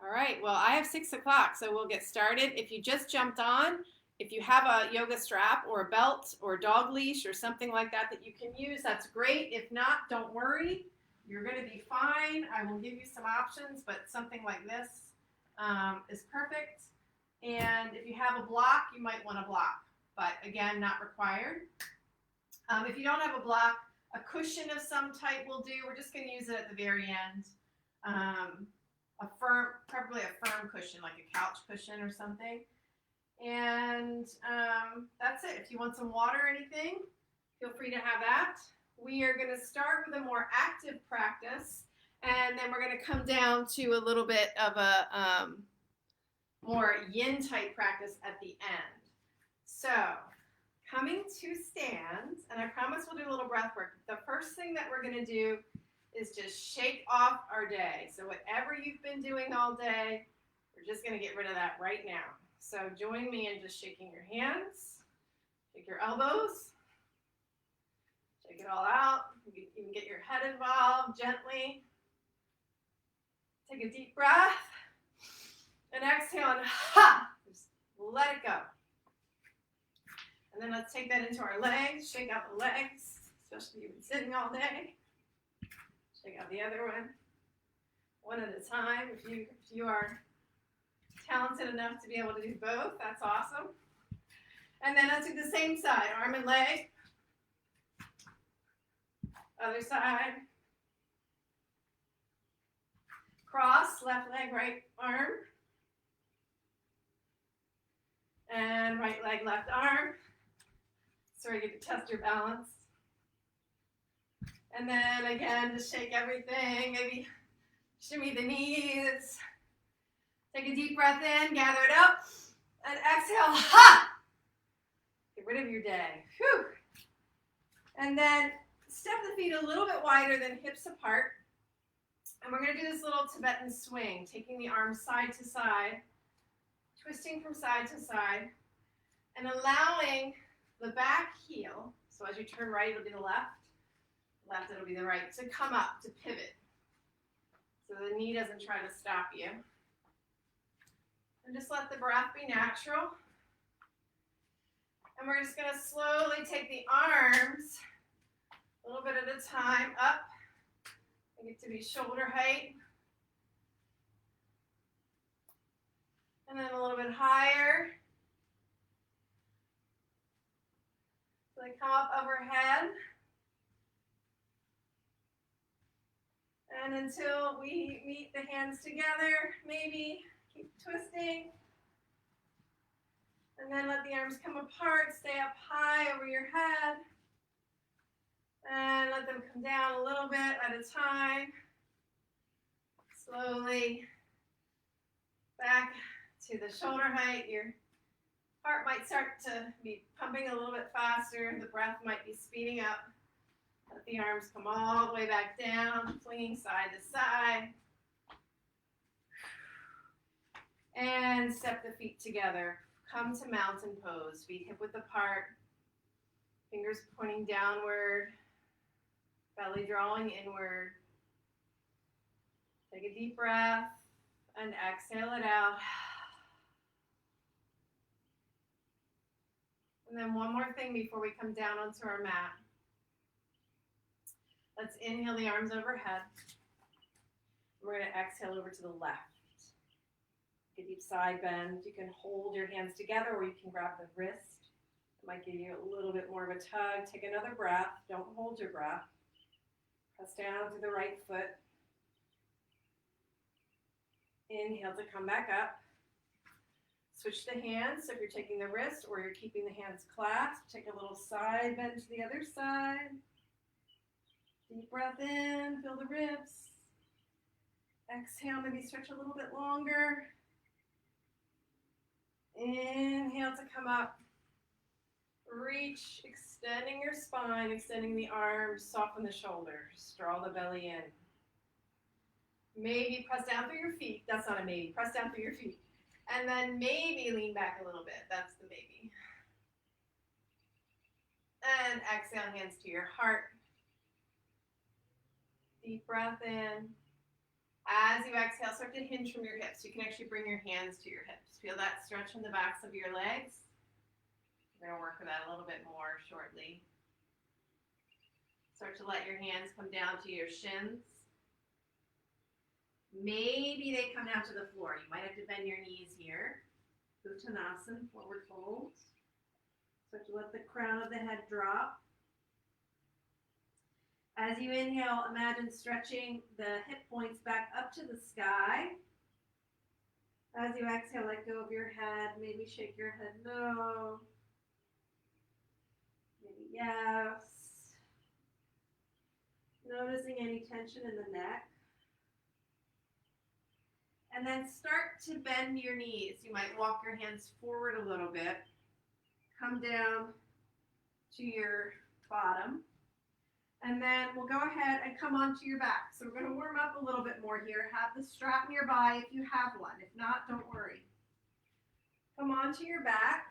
All right, well, I have 6 o'clock, so we'll get started. If you just jumped on, if you have a yoga strap or a belt or a dog leash or something like that that you can use, that's great. If not, don't worry. You're going to be fine. I will give you some options, but something like this is perfect. And if you have a block, you might want a block, but again, not required. If you don't have a block, a cushion of some type will do. We're just going to use it at the very end. Preferably a firm cushion, like a couch cushion or something. And that's it. If you want some water or anything, feel free to have that. We are going to start with a more active practice, and then we're going to come down to a little bit of a more yin type practice at the end. So, coming to stand, and I promise we'll do a little breath work. The first thing that we're going to do is just shake off our day. So whatever you've been doing all day, we're just going to get rid of that right now. So join me in just shaking your hands, shake your elbows, shake it all out. You can get your head involved gently. Take a deep breath and exhale and just let it go. And then let's take that into our legs, shake out the legs, especially if you've been sitting all day. Check out the other one at a time. If you are talented enough to be able to do both, that's awesome. And then let's do the same side, arm and leg. Other side. Cross, left leg, right arm. And right leg, left arm. So you get to test your balance. And then again, just shake everything, maybe shimmy the knees. Take a deep breath in, gather it up, and exhale, Get rid of your day, Whew. And then step the feet a little bit wider than hips apart. And we're gonna do this little Tibetan swing, taking the arms side to side, twisting from side to side, and allowing the back heel, so as you turn right, it'll be the left, it'll be the right, to come up, to pivot. So the knee doesn't try to stop you. And just let the breath be natural. And we're just going to slowly take the arms, a little bit at a time, up. They get to be shoulder height. And then a little bit higher. So they come up overhead. And until we meet the hands together, maybe keep twisting. And then let the arms come apart, stay up high over your head. And let them come down a little bit at a time. Slowly back to the shoulder height. Your heart might start to be pumping a little bit faster. The breath might be speeding up. Let the arms come all the way back down, flinging side to side. And step the feet together. Come to mountain pose, feet hip width apart, fingers pointing downward, belly drawing inward. Take a deep breath and exhale it out. And then one more thing before we come down onto our mat. Let's inhale the arms overhead. We're going to exhale over to the left. Take a deep side bend. You can hold your hands together or you can grab the wrist. It might give you a little bit more of a tug. Take another breath. Don't hold your breath. Press down to the right foot. Inhale to come back up. Switch the hands. So if you're taking the wrist or you're keeping the hands clasped, take a little side bend to the other side. Deep breath in, feel the ribs. Exhale, maybe stretch a little bit longer. Inhale to come up. Reach, extending your spine, extending the arms, soften the shoulders, draw the belly in. Maybe press down through your feet. That's not a maybe. Press down through your feet. And then maybe lean back a little bit. That's the maybe. And exhale, hands to your heart. Deep breath in. As you exhale, start to hinge from your hips. You can actually bring your hands to your hips. Feel that stretch in the backs of your legs. We're going to work with that a little bit more shortly. Start to let your hands come down to your shins. Maybe they come down to the floor. You might have to bend your knees here. Uttanasana, forward fold. Start to let the crown of the head drop. As you inhale, imagine stretching the hip points back up to the sky. As you exhale, let go of your head. Maybe shake your head no. Maybe yes. Noticing any tension in the neck. And then start to bend your knees. You might walk your hands forward a little bit. Come down to your bottom. And then we'll go ahead and come onto your back. So we're going to warm up a little bit more here. Have the strap nearby if you have one. If not, don't worry. Come onto your back.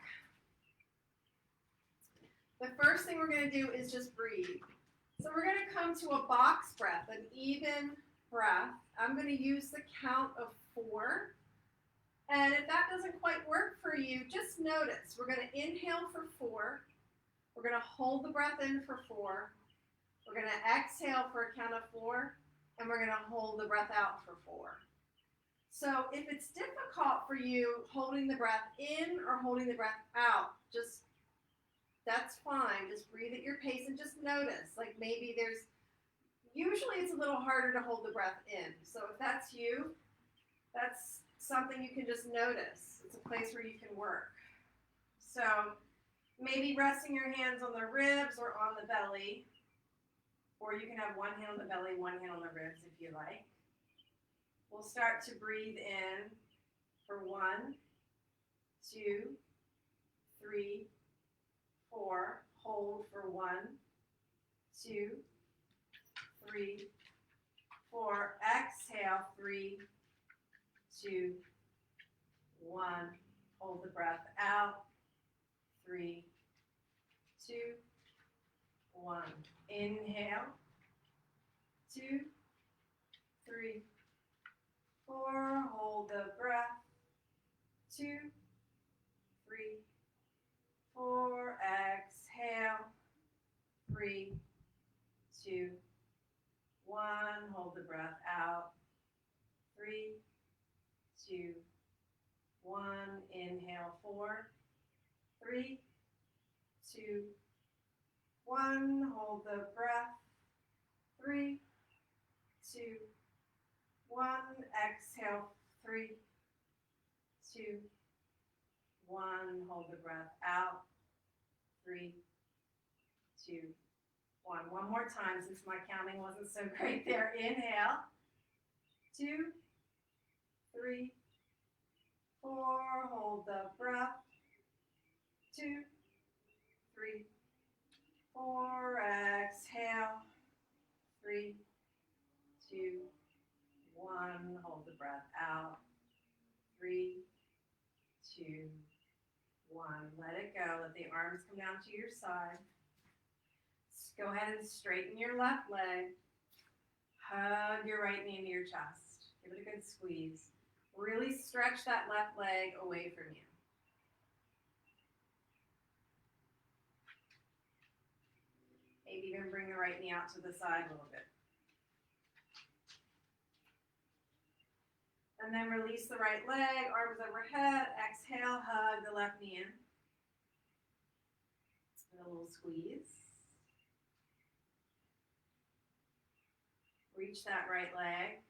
The first thing we're going to do is just breathe. So we're going to come to a box breath, an even breath. I'm going to use the count of 4. And if that doesn't quite work for you, just notice. We're going to inhale for 4. We're going to hold the breath in for 4. We're going to exhale for a count of 4. And we're going to hold the breath out for 4. So if it's difficult for you holding the breath in or holding the breath out, that's fine. Just breathe at your pace and just notice. Like maybe usually it's a little harder to hold the breath in. So if that's you, that's something you can just notice. It's a place where you can work. So maybe resting your hands on the ribs or on the belly, or you can have one hand on the belly, one hand on the ribs if you like. We'll start to breathe in for 1, 2, 3, 4. Hold for 1, 2, 3, 4. Exhale, 3, 2, 1. Hold the breath out. 3, 2, 1. Inhale. 2, 3, 4. Hold the breath. 2, 3, 4. Exhale. 3, 2, 1. Hold the breath out. 3, 2, 1. Inhale. 4, 3, 2, 1. Hold the breath. 3, 2, 1. Exhale. 3, 2, 1. Hold the breath out. 3, 2, 1. One more time since my counting wasn't so great there. Inhale. 2, 3, 4. Hold the breath. 2, 3, 4. Exhale. 3, 2, 1. Hold the breath out. 3, 2, 1. Let it go. Let the arms come down to your side. Go ahead and straighten your left leg. Hug your right knee into your chest. Give it a good squeeze. Really stretch that left leg away from you. Maybe even bring the right knee out to the side a little bit. And then release the right leg, arms overhead. Exhale, hug the left knee in. And a little squeeze. Reach that right leg.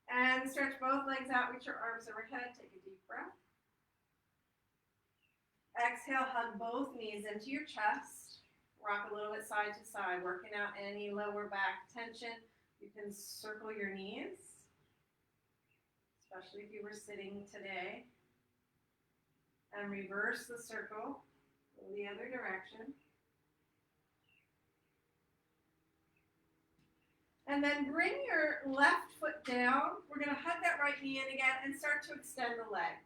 And stretch both legs out, reach your arms overhead, take a deep breath. Exhale, hug both knees into your chest. Rock a little bit side to side, working out any lower back tension. You can circle your knees, especially if you were sitting today. And reverse the circle, go the other direction. And then bring your left foot down. We're going to hug that right knee in again and start to extend the leg.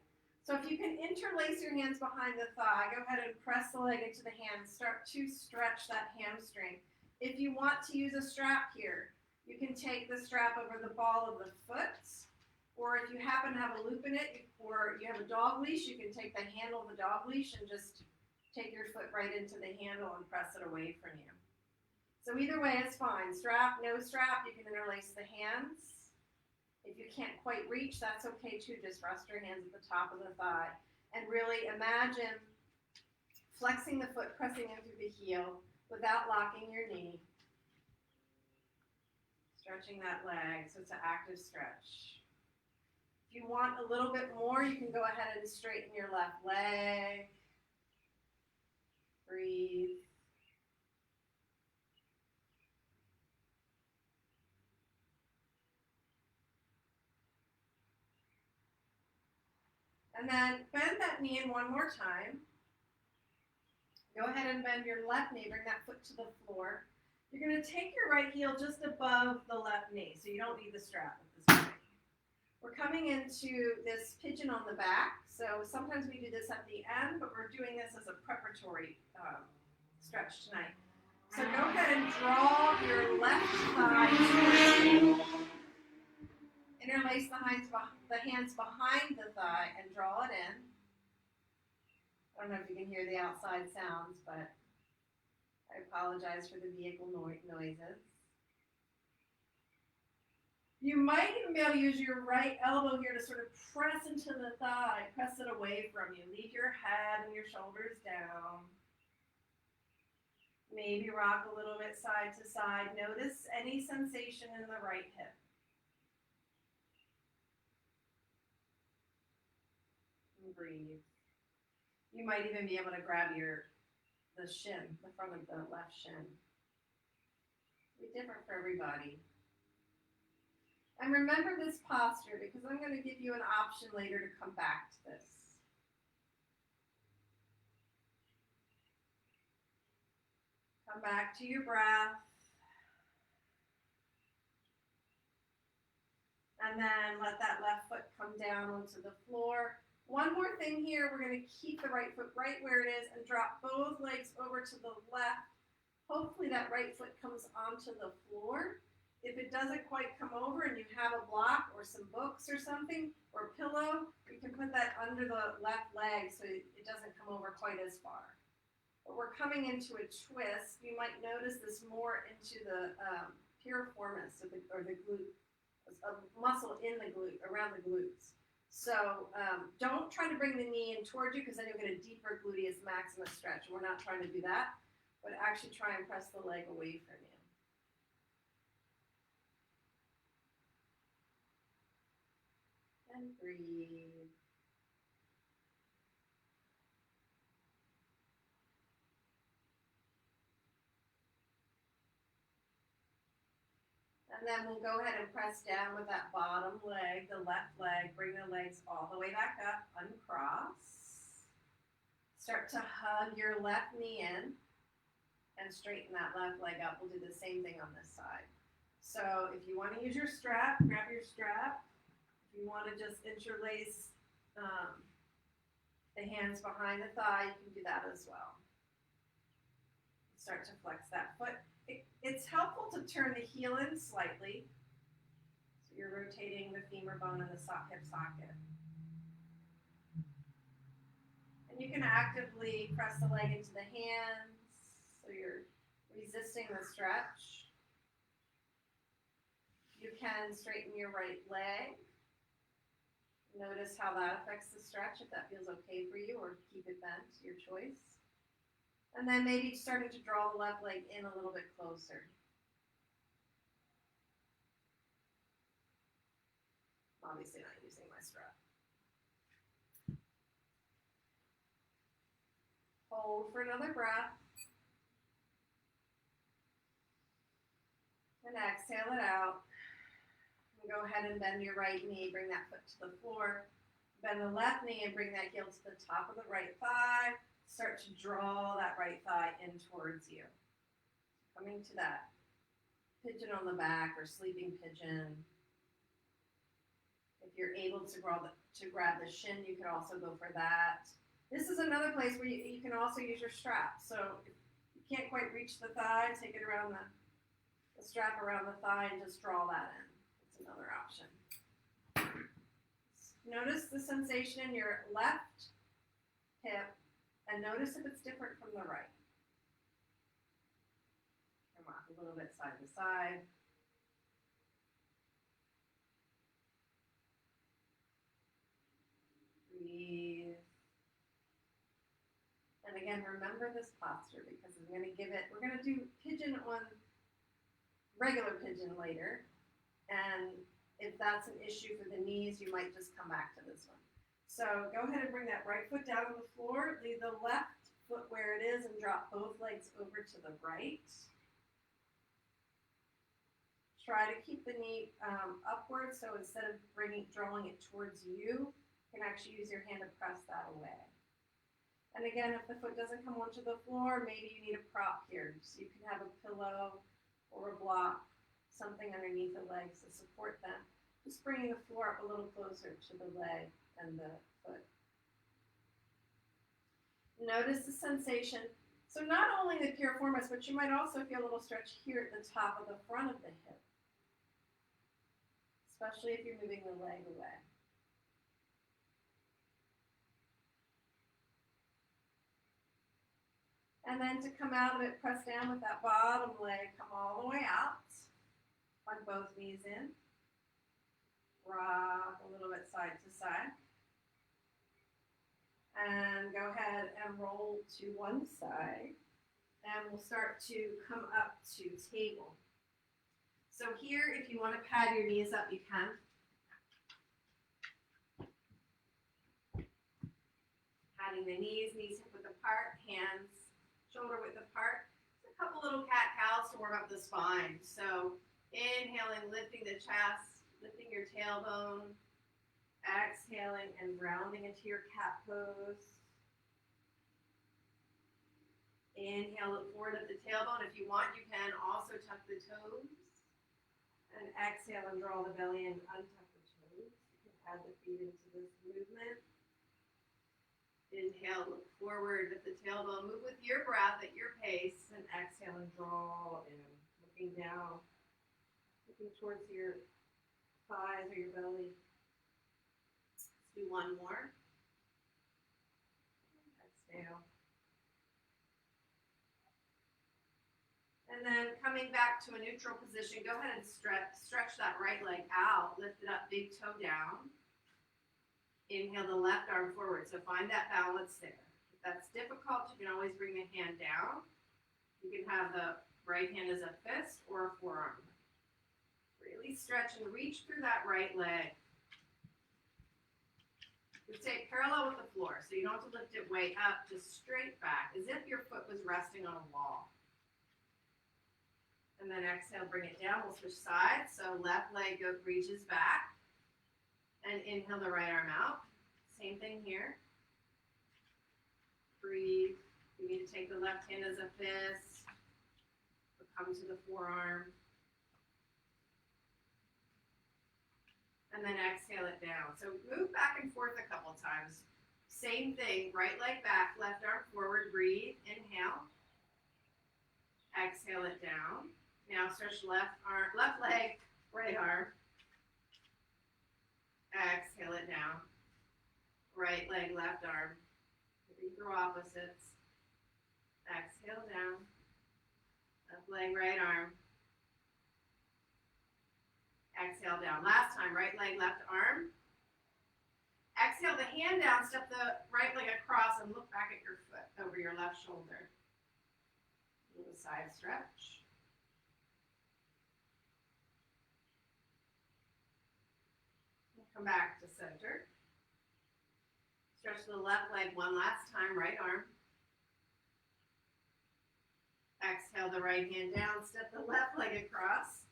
So if you can interlace your hands behind the thigh, go ahead and press the leg into the hands. Start to stretch that hamstring. If you want to use a strap here, you can take the strap over the ball of the foot, or if you happen to have a loop in it, or you have a dog leash, you can take the handle of the dog leash and just take your foot right into the handle and press it away from you. So either way is fine. Strap, no strap, you can interlace the hands. If you can't quite reach, that's okay too. Just rest your hands at the top of the thigh and really imagine flexing the foot, pressing in through the heel without locking your knee. Stretching that leg, so it's an active stretch. If you want a little bit more, you can go ahead and straighten your left leg. Breathe. And then bend that knee in one more time. Go ahead and bend your left knee, bring that foot to the floor. You're going to take your right heel just above the left knee, so you don't need the strap at this point. We're coming into this pigeon on the back, so sometimes we do this at the end, but we're doing this as a preparatory stretch tonight. So go ahead and draw your left thigh. Interlace the hands behind the thigh and draw it in. I don't know if you can hear the outside sounds, but I apologize for the vehicle noises. You might even be able to use your right elbow here to sort of press into the thigh, press it away from you. Leave your head and your shoulders down. Maybe rock a little bit side to side. Notice any sensation in the right hip. And breathe. You might even be able to grab the shin, the front of the left shin. It'll be different for everybody. And remember this posture because I'm going to give you an option later to come back to this. Come back to your breath. And then let that left foot come down onto the floor. One more thing here, we're going to keep the right foot right where it is and drop both legs over to the left. Hopefully that right foot comes onto the floor. If it doesn't quite come over and you have a block or some books or something or a pillow, you can put that under the left leg so it doesn't come over quite as far. But we're coming into a twist. You might notice this more into the piriformis or the glute, a muscle in the glute, around the glutes. So don't try to bring the knee in towards you because then you'll get a deeper gluteus maximus stretch. We're not trying to do that, but actually try and press the leg away from you. And breathe. And then we'll go ahead and press down with that bottom leg, the left leg. Bring the legs all the way back up, uncross. Start to hug your left knee in and straighten that left leg up. We'll do the same thing on this side. So if you want to use your strap, grab your strap. If you want to just interlace the hands behind the thigh, you can do that as well. Start to flex that foot. It's helpful to turn the heel in slightly. So you're rotating the femur bone and the hip socket. And you can actively press the leg into the hands so you're resisting the stretch. You can straighten your right leg. Notice how that affects the stretch, if that feels okay for you, or keep it bent, your choice. And then maybe starting to draw the left leg in a little bit closer. Obviously not using my strap. Hold for another breath. And exhale it out. And go ahead and bend your right knee, bring that foot to the floor. Bend the left knee and bring that heel to the top of the right thigh. Start to draw that right thigh in towards you. Coming to that pigeon on the back or sleeping pigeon. If you're able to grab the shin, you could also go for that. This is another place where you can also use your strap. So if you you can't quite reach the thigh, take it around the strap around the thigh and just draw that in. That's another option. Notice the sensation in your left hip and notice if it's different from the right. Come on, a little bit side to side. Breathe. And again, remember this posture because we're going to do pigeon on regular pigeon later. And if that's an issue for the knees, you might just come back to this one. So go ahead and bring that right foot down on the floor. Leave the left foot where it is and drop both legs over to the right. Try to keep the knee upward, so instead of drawing it towards you, you can actually use your hand to press that away. And again, if the foot doesn't come onto the floor, maybe you need a prop here. So you can have a pillow or a block, something underneath the legs to support them. Just bringing the floor up a little closer to the leg and the foot. Notice the sensation. So not only the piriformis, but you might also feel a little stretch here at the top of the front of the hip, especially if you're moving the leg away. And then to come out of it, press down with that bottom leg, come all the way out. Plug both knees in. Rock a little bit side to side. And go ahead and roll to one side. And we'll start to come up to table. So here, if you want to pad your knees up, you can. Padding the knees hip width apart, hands shoulder width apart. Just a couple little cat-cows to warm up the spine. So inhaling, lifting the chest, lifting your tailbone, exhaling and rounding into your cat pose. Inhale, look forward at the tailbone. If you want, you can also tuck the toes. And exhale and draw the belly and untuck the toes. You can add the feet into this movement. Inhale, look forward at the tailbone. Move with your breath at your pace. And exhale and draw in. Looking down. Looking towards your thighs or your belly. Let's do one more. Exhale. And then coming back to a neutral position, go ahead and stretch that right leg out. Lift it up, big toe down. Inhale the left arm forward. So find that balance there. If that's difficult, you can always bring the hand down. You can have the right hand as a fist or a forearm. Really stretch and reach through that right leg. You stay parallel with the floor, so you don't have to lift it way up, just straight back, as if your foot was resting on a wall. And then exhale, bring it down. We'll switch sides. So left leg reaches back. And inhale the right arm out. Same thing here. Breathe. You need to take the left hand as a fist. Come to the forearm. And then exhale it down. So move back and forth a couple times. Same thing. Right leg back, left arm forward. Breathe. Inhale. Exhale it down. Now stretch left leg, right arm. Exhale it down. Right leg, left arm. Moving through opposites. Exhale down. Left leg, right arm. Exhale down. Last time, right leg, left arm. Exhale the hand down, step the right leg across and look back at your foot over your left shoulder. A little side stretch. Come back to center. Stretch the left leg one last time, right arm. Exhale the right hand down, step the left leg across.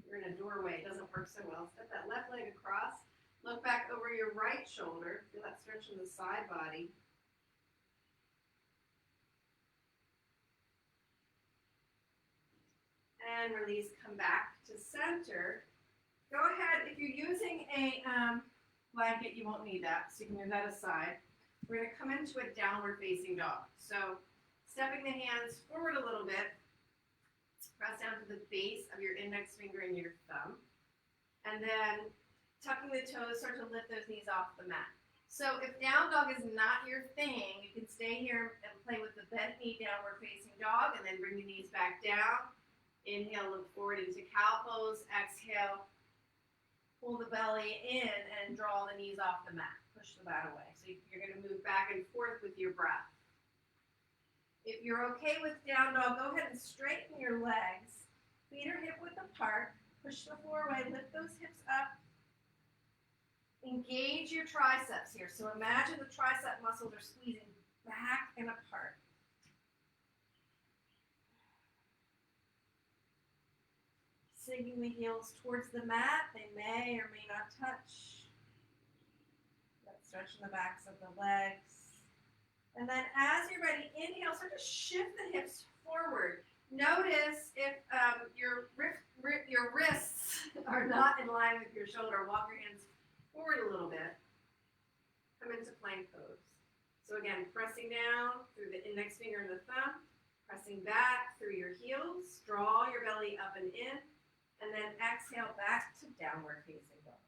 You're in a doorway, it doesn't work so well. Step that left leg across. Look back over your right shoulder. Feel that stretch in the side body. And release, come back to center. Go ahead, if you're using a blanket, you won't need that, so you can move that aside. We're going to come into a downward facing dog. So Stepping the hands forward a little bit. Press down to the base of your index finger and your thumb. And then tucking the toes, start to lift those knees off the mat. So if down dog is not your thing, you can stay here and play with the bent knee, downward facing dog, and then bring the knees back down. Inhale, look forward into cow pose. Exhale, pull the belly in and draw the knees off the mat. Push the mat away. So you're going to move back and forth with your breath. If you're okay with down dog, go ahead and straighten your legs. Feet are hip width apart. Push the floor away. Lift those hips up. Engage your triceps here. So imagine the tricep muscles are squeezing back and apart. Sinking the heels towards the mat. They may or may not touch. Let's stretch in the backs of the legs. And then as you're ready, inhale, start to shift the hips forward. Notice if your wrists are not in line with your shoulder. Walk your hands forward a little bit. Come into plank pose. So again, pressing down through the index finger and the thumb. Pressing back through your heels. Draw your belly up and in. And then exhale back to downward facing dog.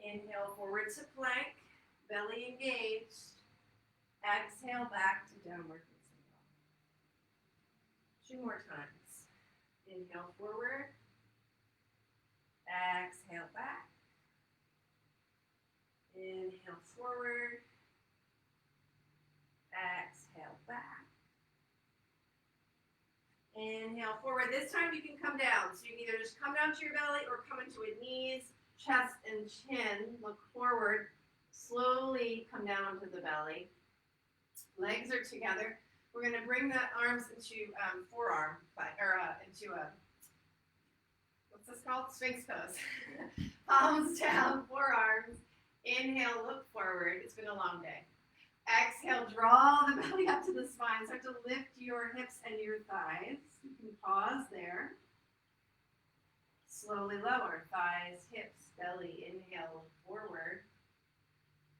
Inhale forward to plank. Belly engaged. Exhale back to downward facing dog. 2 more times. Inhale forward. Exhale back. Inhale forward. Exhale back. Inhale forward. This time you can come down. So you can either just come down to your belly or come into a knees, chest, and chin. Look forward. Slowly come down to the belly. Legs are together. We're going to bring the arms into forearm, into a, what's this called? Sphinx pose. Palms down, forearms. Inhale, look forward. It's been a long day. Exhale, draw the belly up to the spine. Start to lift your hips and your thighs. You can pause there. Slowly lower. Thighs, hips, belly. Inhale, look forward.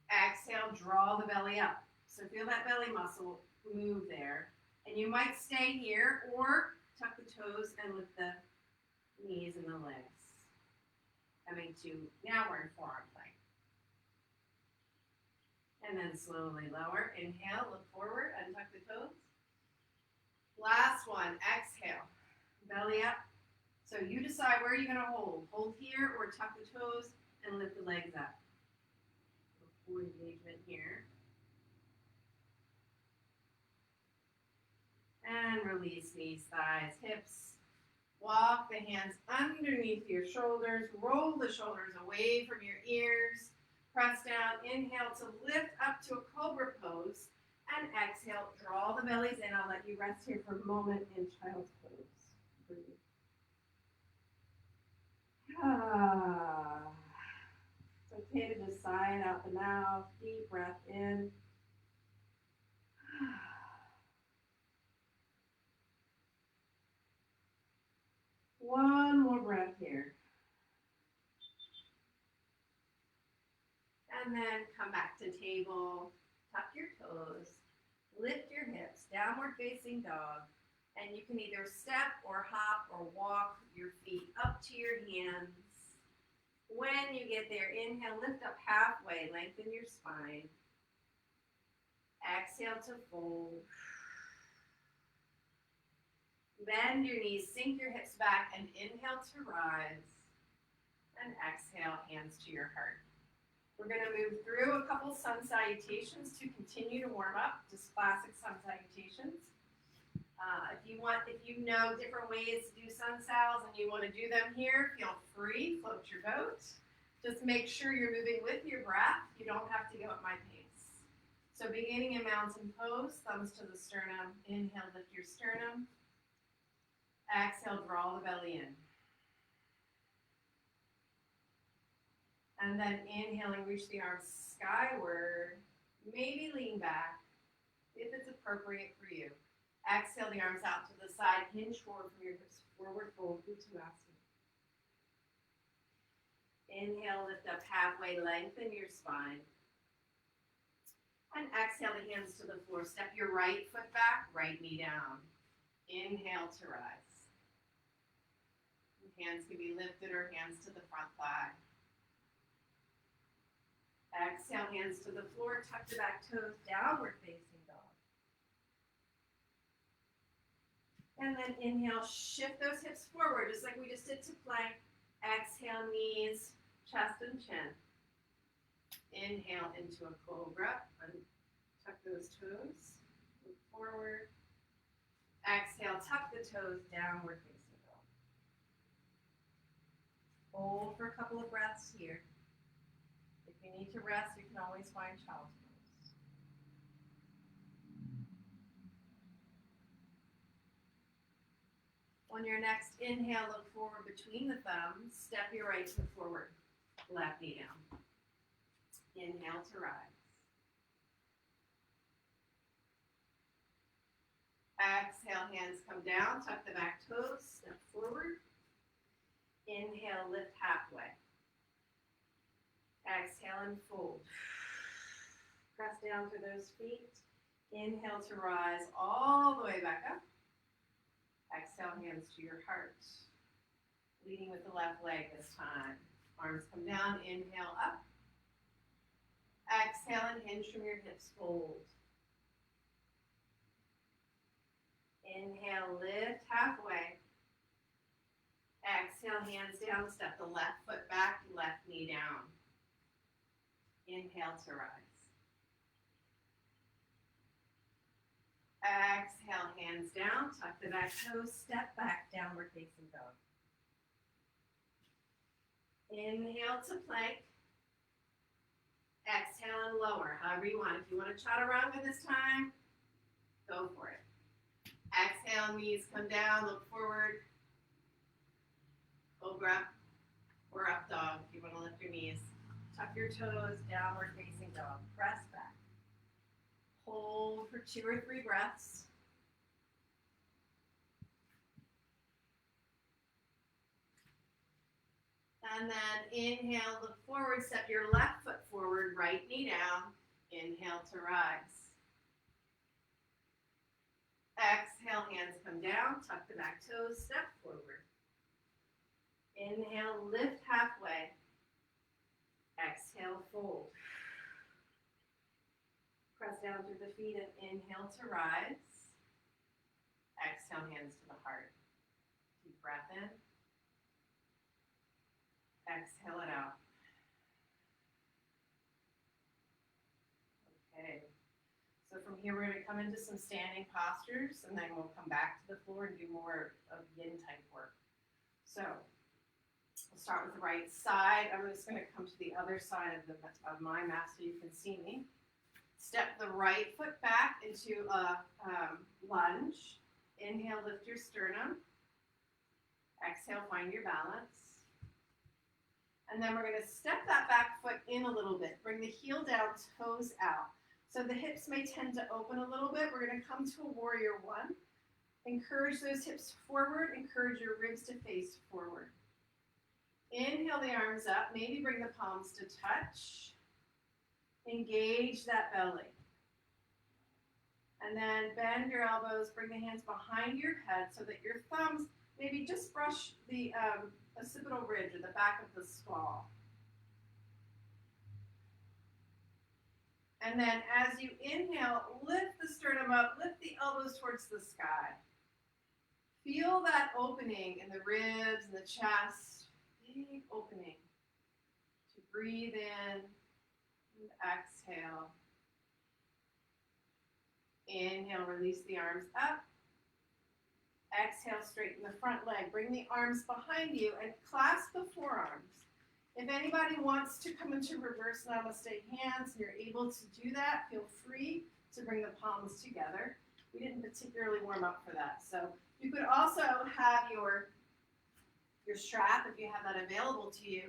Exhale, draw the belly up. So feel that belly muscle move there. And you might stay here or tuck the toes and lift the knees and the legs. Coming to, now we're in forearm plank. And then slowly lower. Inhale, look forward, untuck the toes. Last one, exhale. Belly up. So you decide where you're going to hold. Hold here or tuck the toes and lift the legs up. Full engagement here. And release knees, thighs, hips. Walk the hands underneath your shoulders. Roll the shoulders away from your ears. Press down, inhale to lift up to a cobra pose, and exhale, draw the bellies in. I'll let you rest here for a moment in child's pose. Breathe. It's okay to just sigh it out the mouth, deep breath in. One more breath here. And then come back to table, tuck your toes, lift your hips, downward facing dog, and you can either step or hop or walk your feet up to your hands. When you get there, inhale, lift up halfway, lengthen your spine. Exhale to fold. Bend your knees, sink your hips back, and inhale to rise. And exhale, hands to your heart. We're going to move through a couple sun salutations to continue to warm up, just classic sun salutations. If you know different ways to do sun sals and you want to do them here, feel free, float your boat. Just make sure you're moving with your breath. You don't have to go at my pace. So beginning in mountain pose, thumbs to the sternum. Inhale, lift your sternum. Exhale, draw the belly in. And then inhaling, reach the arms skyward. Maybe lean back if it's appropriate for you. Exhale the arms out to the side. Hinge forward from your hips. Forward fold, Uttanasana. Inhale, lift up halfway. Lengthen your spine. And exhale the hands to the floor. Step your right foot back, right knee down. Inhale to rise. Hands can be lifted or hands to the front thigh. Exhale, hands to the floor, tuck the back toes, downward facing dog. And then inhale, shift those hips forward, just like we just did to plank. Exhale, knees, chest and chin. Inhale into a cobra, tuck those toes, move forward. Exhale, tuck the toes, downward facing dog. Hold for a couple of breaths here. If you need to rest, you can always find child's pose. On your next inhale, look forward between the thumbs. Step your right foot forward, left knee down. Inhale to rise. Exhale, hands come down, tuck the back toes, step forward. Inhale, lift halfway. Exhale and fold. Press down through those feet. Inhale to rise all the way back up. Exhale, hands to your heart. Leading with the left leg this time. Arms come down, inhale up. Exhale and hinge from your hips, fold. Inhale, lift halfway. Exhale, hands down, step the left foot back, left knee down. Inhale to rise. Exhale, hands down, tuck the back toes, step back, downward facing dog. Inhale to plank. Exhale and lower, however you want. If you want to chaturanga this time, go for it. Exhale, knees come down, look forward. Cobra or up dog if you want to lift your knees. Tuck your toes, downward facing dog. Press back. Hold for 2 or 3 breaths. And then inhale, look forward, step your left foot forward, right knee down. Inhale to rise. Exhale, hands come down, tuck the back toes, step forward. Inhale, lift halfway. Exhale, fold. Press down through the feet and inhale to rise. Exhale, hands to the heart. Deep breath in. Exhale it out. Okay. So from here, we're going to come into some standing postures, and then we'll come back to the floor and do more of yin type work. So we'll start with the right side. I'm just going to come to the other side of my mat so you can see me. Step the right foot back into a lunge. Inhale, lift your sternum. Exhale, find your balance. And then we're going to step that back foot in a little bit. Bring the heel down, toes out. So the hips may tend to open a little bit. We're going to come to a warrior one. Encourage those hips forward. Encourage your ribs to face forward. Inhale the arms up. Maybe bring the palms to touch. Engage that belly. And then bend your elbows. Bring the hands behind your head so that your thumbs maybe just brush the occipital ridge or the back of the skull. And then as you inhale, lift the sternum up, lift the elbows towards the sky. Feel that opening in the ribs and the chest. Big opening. To breathe in and exhale. Inhale, release the arms up. Exhale, straighten the front leg. Bring the arms behind you and clasp the forearms. If anybody wants to come into reverse namaste hands and you're able to do that, feel free to bring the palms together. We didn't particularly warm up for that. So you could also have your strap, if you have that available to you,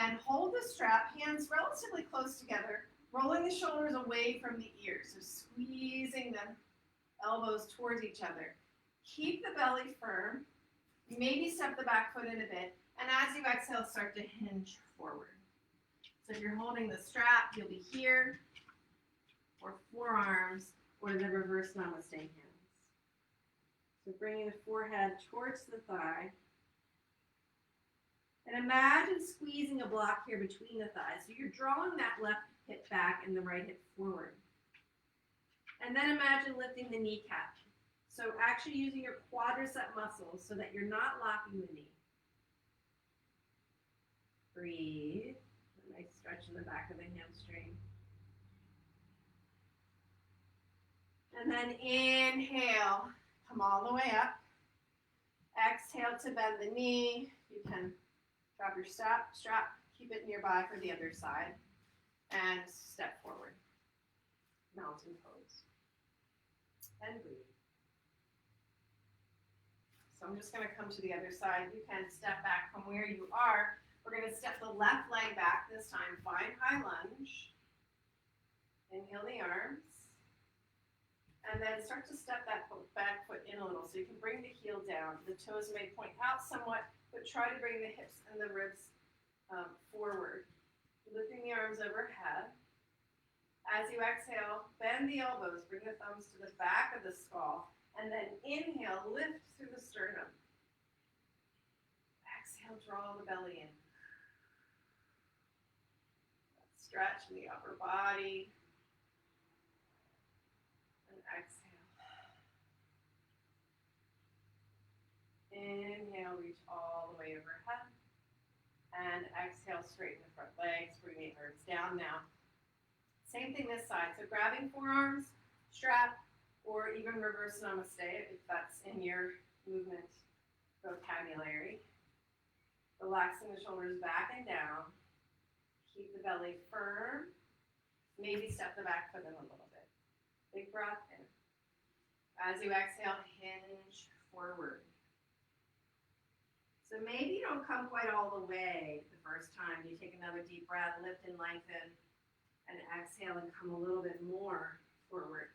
and hold the strap, hands relatively close together, rolling the shoulders away from the ears. So squeezing the elbows towards each other. Keep the belly firm. Maybe step the back foot in a bit. And as you exhale, start to hinge forward. So if you're holding the strap, you'll be here. or forearms, or the reverse namaste hands. So bringing the forehead towards the thigh. And imagine squeezing a block here between the thighs. So you're drawing that left hip back and the right hip forward. And then imagine lifting the kneecap. So actually using your quadricep muscles so that you're not locking the knee. Breathe. A nice stretch in the back of the hamstring. And then inhale, come all the way up. Exhale to bend the knee. You can drop your strap, keep it nearby for the other side, and step forward. Mountain pose. And breathe. So I'm just going to come to the other side. You can step back from where you are. We're going to step the left leg back this time. Find high lunge. Inhale the arms. And then start to step that back foot in a little so you can bring the heel down. The toes may point out somewhat, but try to bring the hips and the ribs forward. Lifting the arms overhead. As you exhale, bend the elbows, bring the thumbs to the back of the skull, and then inhale, lift through the sternum. Exhale, draw the belly in. Stretch in the upper body. And exhale. Inhale, reach all the way overhead. And exhale, straighten the front legs, bring the arms down now. Same thing this side. So grabbing forearms, strap, or even reverse namaste if that's in your movement vocabulary. Relaxing the shoulders back and down. Keep the belly firm. Maybe step the back foot in a little bit. Big breath in. As you exhale, hinge forward. So maybe you don't come quite all the way the first time. You take another deep breath, lift and lengthen, and exhale and come a little bit more forward.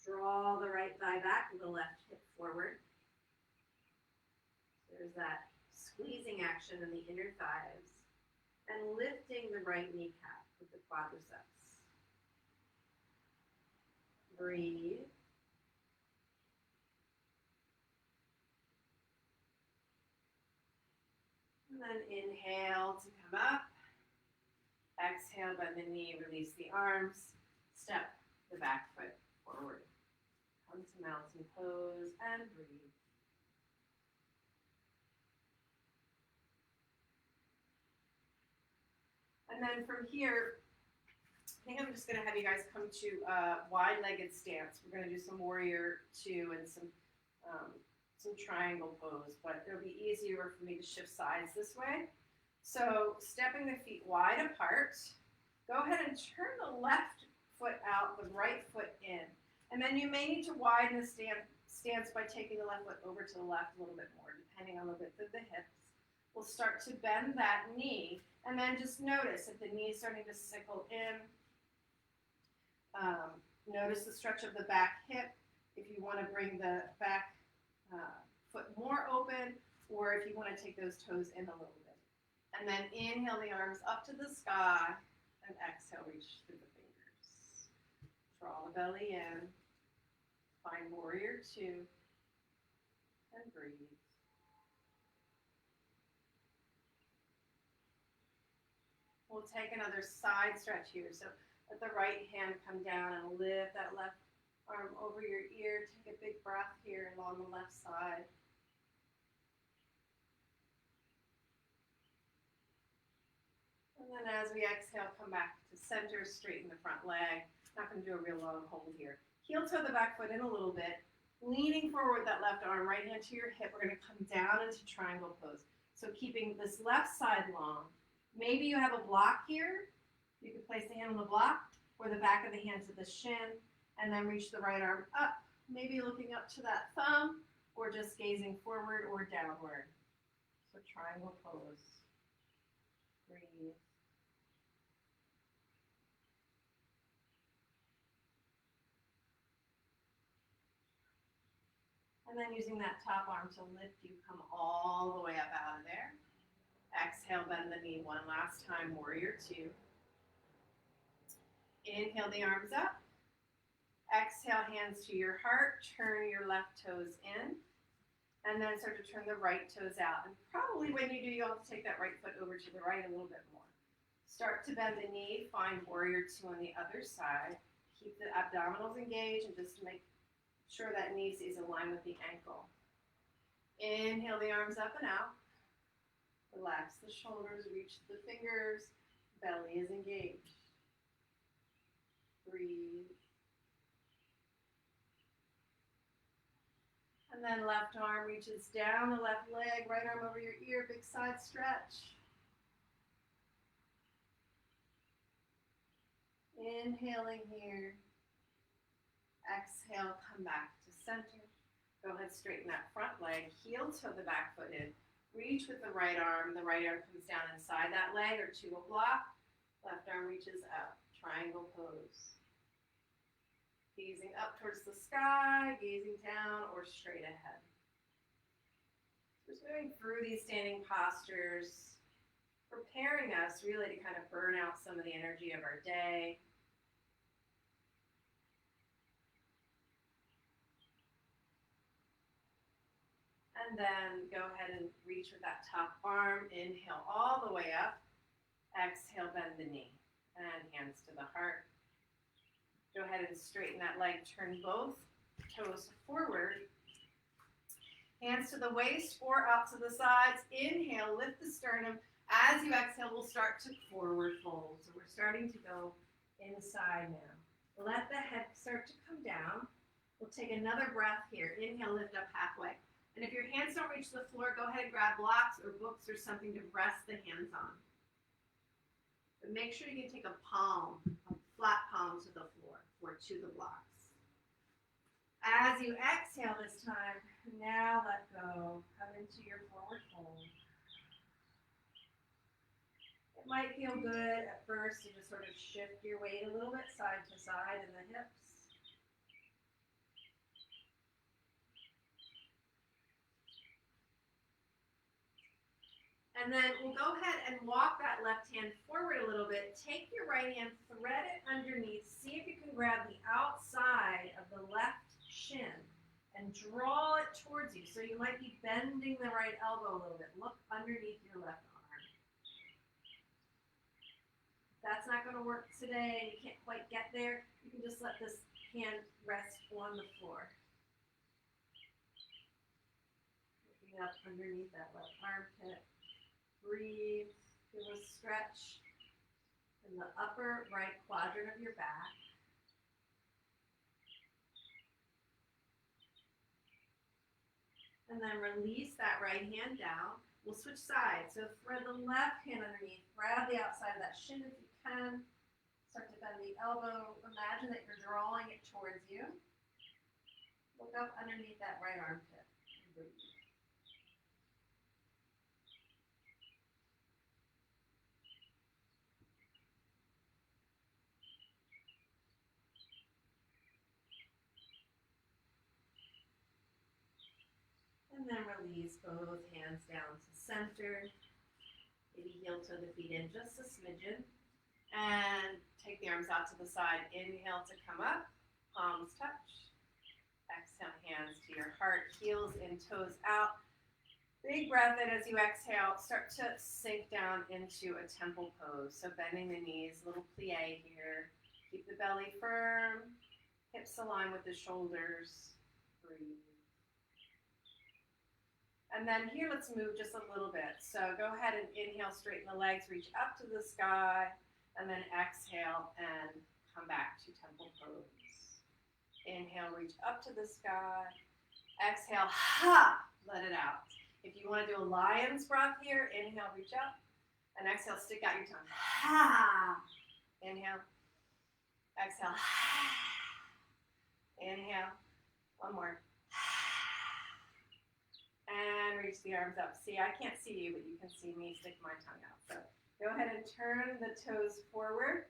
Draw the right thigh back, the left hip forward. There's that squeezing action in the inner thighs. And lifting the right kneecap with the quadriceps. Breathe. And then inhale to come up. Exhale, bend the knee, release the arms. Step the back foot forward. Come to mountain pose and breathe. And then from here, I think I'm just going to have you guys come to wide-legged stance. We're going to do some warrior two and some triangle pose, but it'll be easier for me to shift sides this way. So stepping the feet wide apart, go ahead and turn the left foot out, the right foot in. And then you may need to widen the stance by taking the left foot over to the left a little bit more, depending on the width of the hips. We'll start to bend that knee, and then just notice if the knee is starting to sickle in. Notice the stretch of the back hip, if you want to bring the back foot more open, or if you want to take those toes in a little bit. And then inhale the arms up to the sky, and exhale, reach through the fingers. Draw the belly in, find warrior two, and breathe. We'll take another side stretch here. So let the right hand come down and lift that left arm over your ear. Take a big breath here along the left side. And then as we exhale, come back to center, straighten the front leg. Not going to do a real long hold here. Heel toe the back foot in a little bit. Leaning forward that left arm, right hand to your hip. We're going to come down into triangle pose. So keeping this left side long. Maybe you have a block here. You can place the hand on the block or the back of the hand to the shin, and then reach the right arm up, maybe looking up to that thumb, or just gazing forward or downward. So triangle pose. Breathe. And then using that top arm to lift you, come all the way up out of there. Exhale, bend the knee one last time, warrior two. Inhale the arms up. Exhale, hands to your heart. Turn your left toes in. And then start to turn the right toes out. And probably when you do, you'll have to take that right foot over to the right a little bit more. Start to bend the knee. Find warrior two on the other side. Keep the abdominals engaged and just make sure that knee stays aligned with the ankle. Inhale the arms up and out. Relax the shoulders, reach the fingers. Belly is engaged. Breathe. And then left arm reaches down the left leg, right arm over your ear, big side stretch. Inhaling here. Exhale, come back to center. Go ahead, straighten that front leg, heel toe the back foot in. Reach with the right arm comes down inside that leg or to a block. Left arm reaches up, triangle pose. Gazing up towards the sky, gazing down, or straight ahead. Just moving through these standing postures, preparing us really to kind of burn out some of the energy of our day. And then go ahead and reach with that top arm. Inhale all the way up. Exhale, bend the knee. And hands to the heart. Go ahead and straighten that leg. Turn both toes forward. Hands to the waist or out to the sides. Inhale, lift the sternum. As you exhale, we'll start to forward fold. So we're starting to go inside now. Let the head start to come down. We'll take another breath here. Inhale, lift up halfway. And if your hands don't reach the floor, go ahead and grab blocks or books or something to rest the hands on. But make sure you can take a palm, a flat palm to the floor or to the blocks. As you exhale this time, now let go. Come into your forward fold. It might feel good at first to just sort of shift your weight a little bit side to side in the hips. And then we'll go ahead and walk that left hand forward a little bit. Take your right hand, thread it underneath. See if you can grab the outside of the left shin and draw it towards you. So you might be bending the right elbow a little bit. Look underneath your left arm. If that's not going to work today and you can't quite get there, you can just let this hand rest on the floor. Looking up underneath that left armpit. Breathe, feel a stretch in the upper right quadrant of your back. And then release that right hand down. We'll switch sides. So thread the left hand underneath. Grab the outside of that shin if you can. Start to bend the elbow. Imagine that you're drawing it towards you. Look up underneath that right armpit. And breathe. And then release both hands down to center. Maybe heel toe the feet in just a smidgen. And take the arms out to the side. Inhale to come up. Palms touch. Exhale, hands to your heart. Heels in, toes out. Big breath in as you exhale. Start to sink down into a temple pose. So bending the knees, little plie here. Keep the belly firm. Hips align with the shoulders. Breathe. And then here, let's move just a little bit. So go ahead and inhale, straighten the legs, reach up to the sky, and then exhale and come back to temple pose. Inhale, reach up to the sky. Exhale, ha, let it out. If you want to do a lion's breath here, inhale, reach up, and exhale, stick out your tongue. Ha. Inhale. Exhale. Ha. Inhale. One more. And reach the arms up. See, I can't see you, but you can see me stick my tongue out. So go ahead and turn the toes forward.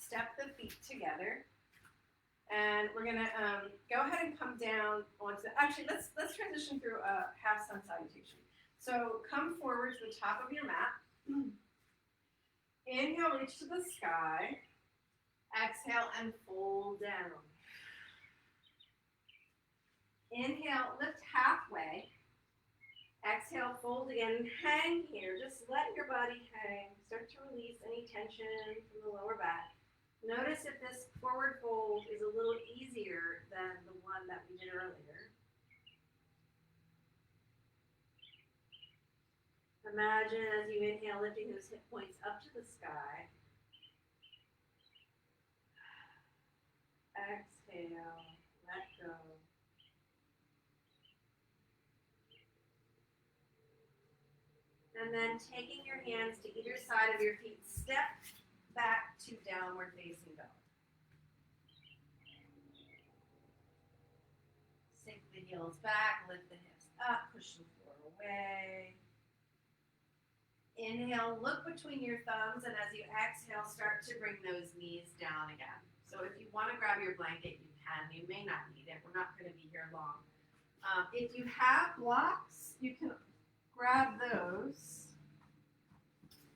Step the feet together. And we're going to go ahead and come down onto, actually, let's transition through a half sun salutation. So come forward to the top of your mat. Inhale, reach to the sky. Exhale and fold down. Inhale, lift halfway. Exhale, fold again, and hang here. Just let your body hang. Start to release any tension from the lower back. Notice if this forward fold is a little easier than the one that we did earlier. Imagine as you inhale, lifting those hip points up to the sky. Exhale, let go. And then taking your hands to either side of your feet, step back to downward facing dog. Sink the heels back, lift the hips up, push the floor away. Inhale, look between your thumbs, and as you exhale, start to bring those knees down again. So if you want to grab your blanket, you can. You may not need it. We're not going to be here long. If you have blocks, you can grab those.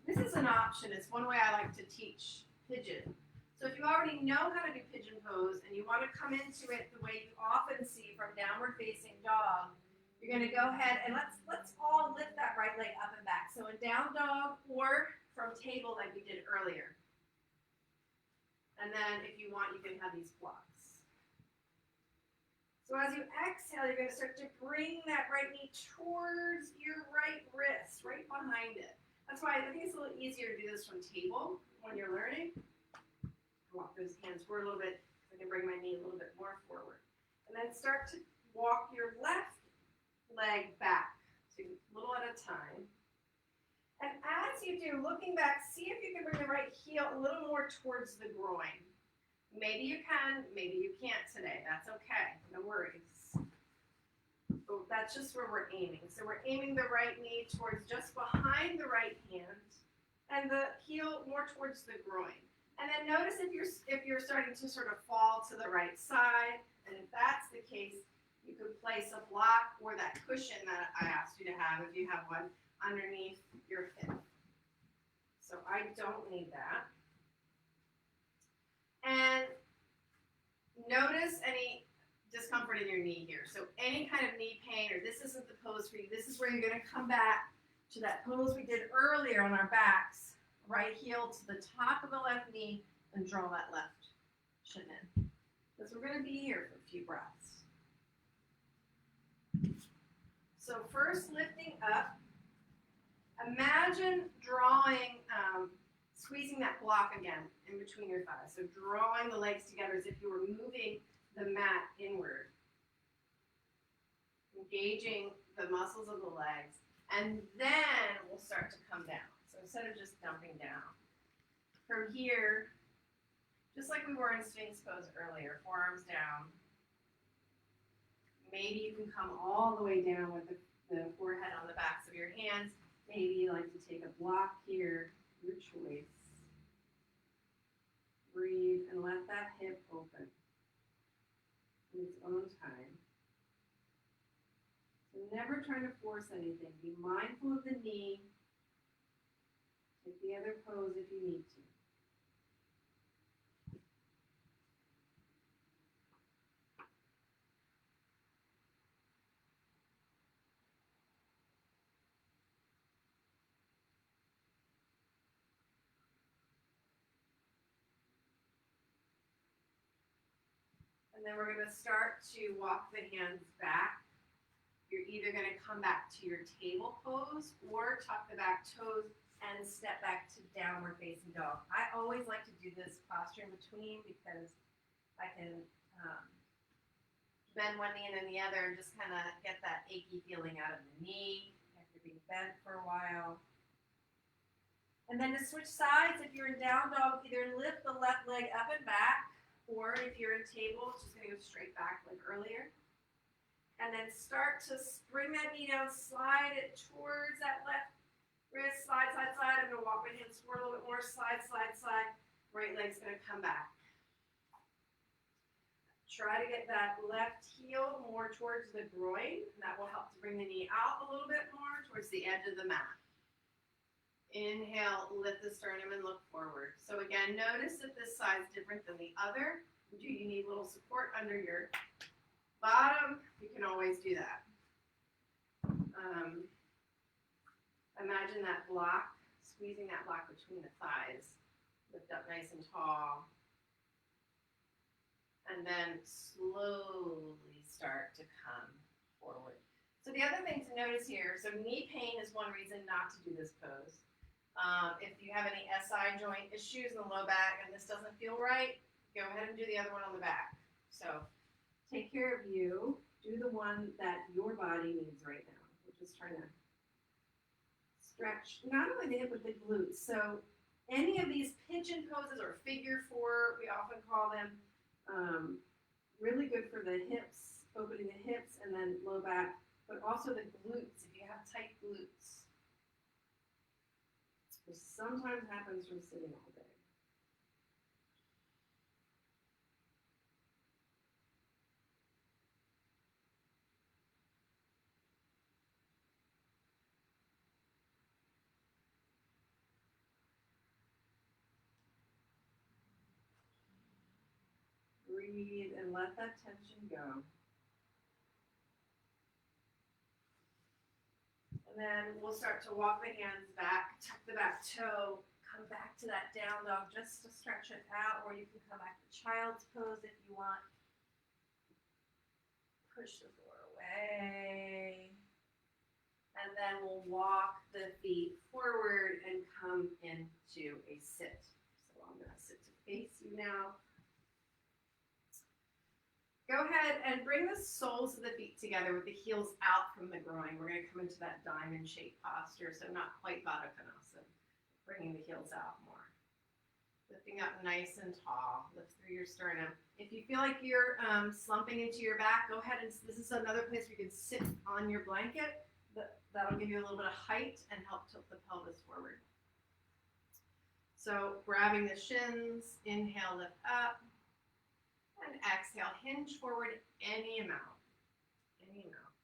This is an option. It's one way I like to teach pigeon. So if you already know how to do pigeon pose and you want to come into it the way you often see from downward facing dog, you're going to go ahead and let's all lift that right leg up and back. So in down dog or from table like we did earlier. And then if you want, you can have these blocks. So as you exhale, you're going to start to bring that right knee towards your right wrist, right behind it. That's why I think it's a little easier to do this from table when you're learning. Walk those hands forward a little bit. I can bring my knee a little bit more forward. And then start to walk your left leg back, so a little at a time. And as you do, looking back, see if you can bring the right heel a little more towards the groin. Maybe you can, maybe you can't today. That's okay, no worries. But that's just where we're aiming. So we're aiming the right knee towards just behind the right hand and the heel more towards the groin. And then notice if you're starting to sort of fall to the right side, and if that's the case, you could place a block or that cushion that I asked you to have, if you have one, underneath your hip. So I don't need that. And notice any discomfort in your knee here. So any kind of knee pain, or this isn't the pose for you, this is where you're going to come back to that pose we did earlier on our backs. Right heel to the top of the left knee and draw that left shin in. Because we're going to be here for a few breaths. So first lifting up, imagine drawing, squeezing that block again in between your thighs. So drawing the legs together as if you were moving the mat inward. Engaging the muscles of the legs. And then we'll start to come down. So instead of just dumping down. From here, just like we were in Sphinx pose earlier, forearms down. Maybe you can come all the way down with the forehead on the backs of your hands. Maybe you like to take a block here, your choice. Breathe and let that hip open in its own time. So never trying to force anything. Be mindful of the knee. Take the other pose if you need to. And then we're going to start to walk the hands back. You're either going to come back to your table pose or tuck the back toes and step back to downward facing dog. I always like to do this posture in between because I can bend one knee and then the other and just kind of get that achy feeling out of the knee after being bent for a while. And then to switch sides, if you're in down dog, either lift the left leg up and back, or if you're in table, it's just going to go straight back like earlier. And then start to bring that knee down, slide it towards that left wrist, slide, slide, slide. I'm going to walk my hands forward a little bit more, slide, slide, slide. Right leg's going to come back. Try to get that left heel more towards the groin, and that will help to bring the knee out a little bit more towards the edge of the mat. Inhale, lift the sternum and look forward. So again, notice if this side's different than the other. Do you need a little support under your bottom? You can always do that. Imagine that block, squeezing that block between the thighs. Lift up nice and tall. And then slowly start to come forward. So the other thing to notice here, so knee pain is one reason not to do this pose. If you have any SI joint issues in the low back and this doesn't feel right, go ahead and do the other one on the back. So take care of you. Do the one that your body needs right now. We're just trying to stretch not only the hip but the glutes. So any of these pigeon poses or figure four, we often call them, really good for the hips, opening the hips and then low back, but also the glutes if you have tight glutes. Which sometimes happens from sitting all day. Breathe and let that tension go. And then we'll start to walk the hands back, tuck the back toe, come back to that down dog just to stretch it out, or you can come back to child's pose if you want. Push the floor away. And then we'll walk the feet forward and come into a sit. So I'm going to sit to face you now. Go ahead and bring the soles of the feet together with the heels out from the groin. We're going to come into that diamond shaped posture, so not quite Baddha Konasana. Bringing the heels out more. Lifting up nice and tall. Lift through your sternum. If you feel like you're slumping into your back, go ahead and this is another place where you can sit on your blanket. That'll give you a little bit of height and help tilt the pelvis forward. So grabbing the shins, inhale, lift up. And exhale, hinge forward any amount. Any amount.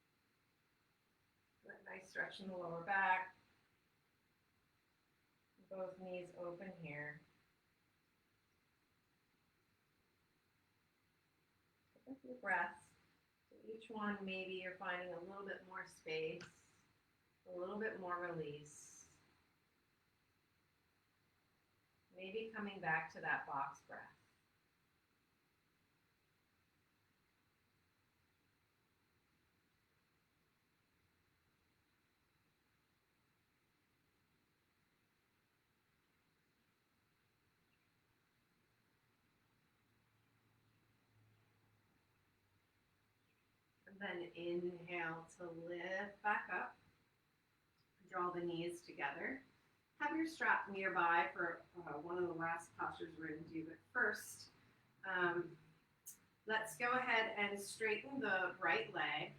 That nice stretch in the lower back. Both knees open here. Take a few breaths. So each one, maybe you're finding a little bit more space, a little bit more release. Maybe coming back to that box breath. Then inhale to lift back up. Draw the knees together. Have your strap nearby for one of the last postures we're going to do. But first, let's go ahead and straighten the right leg.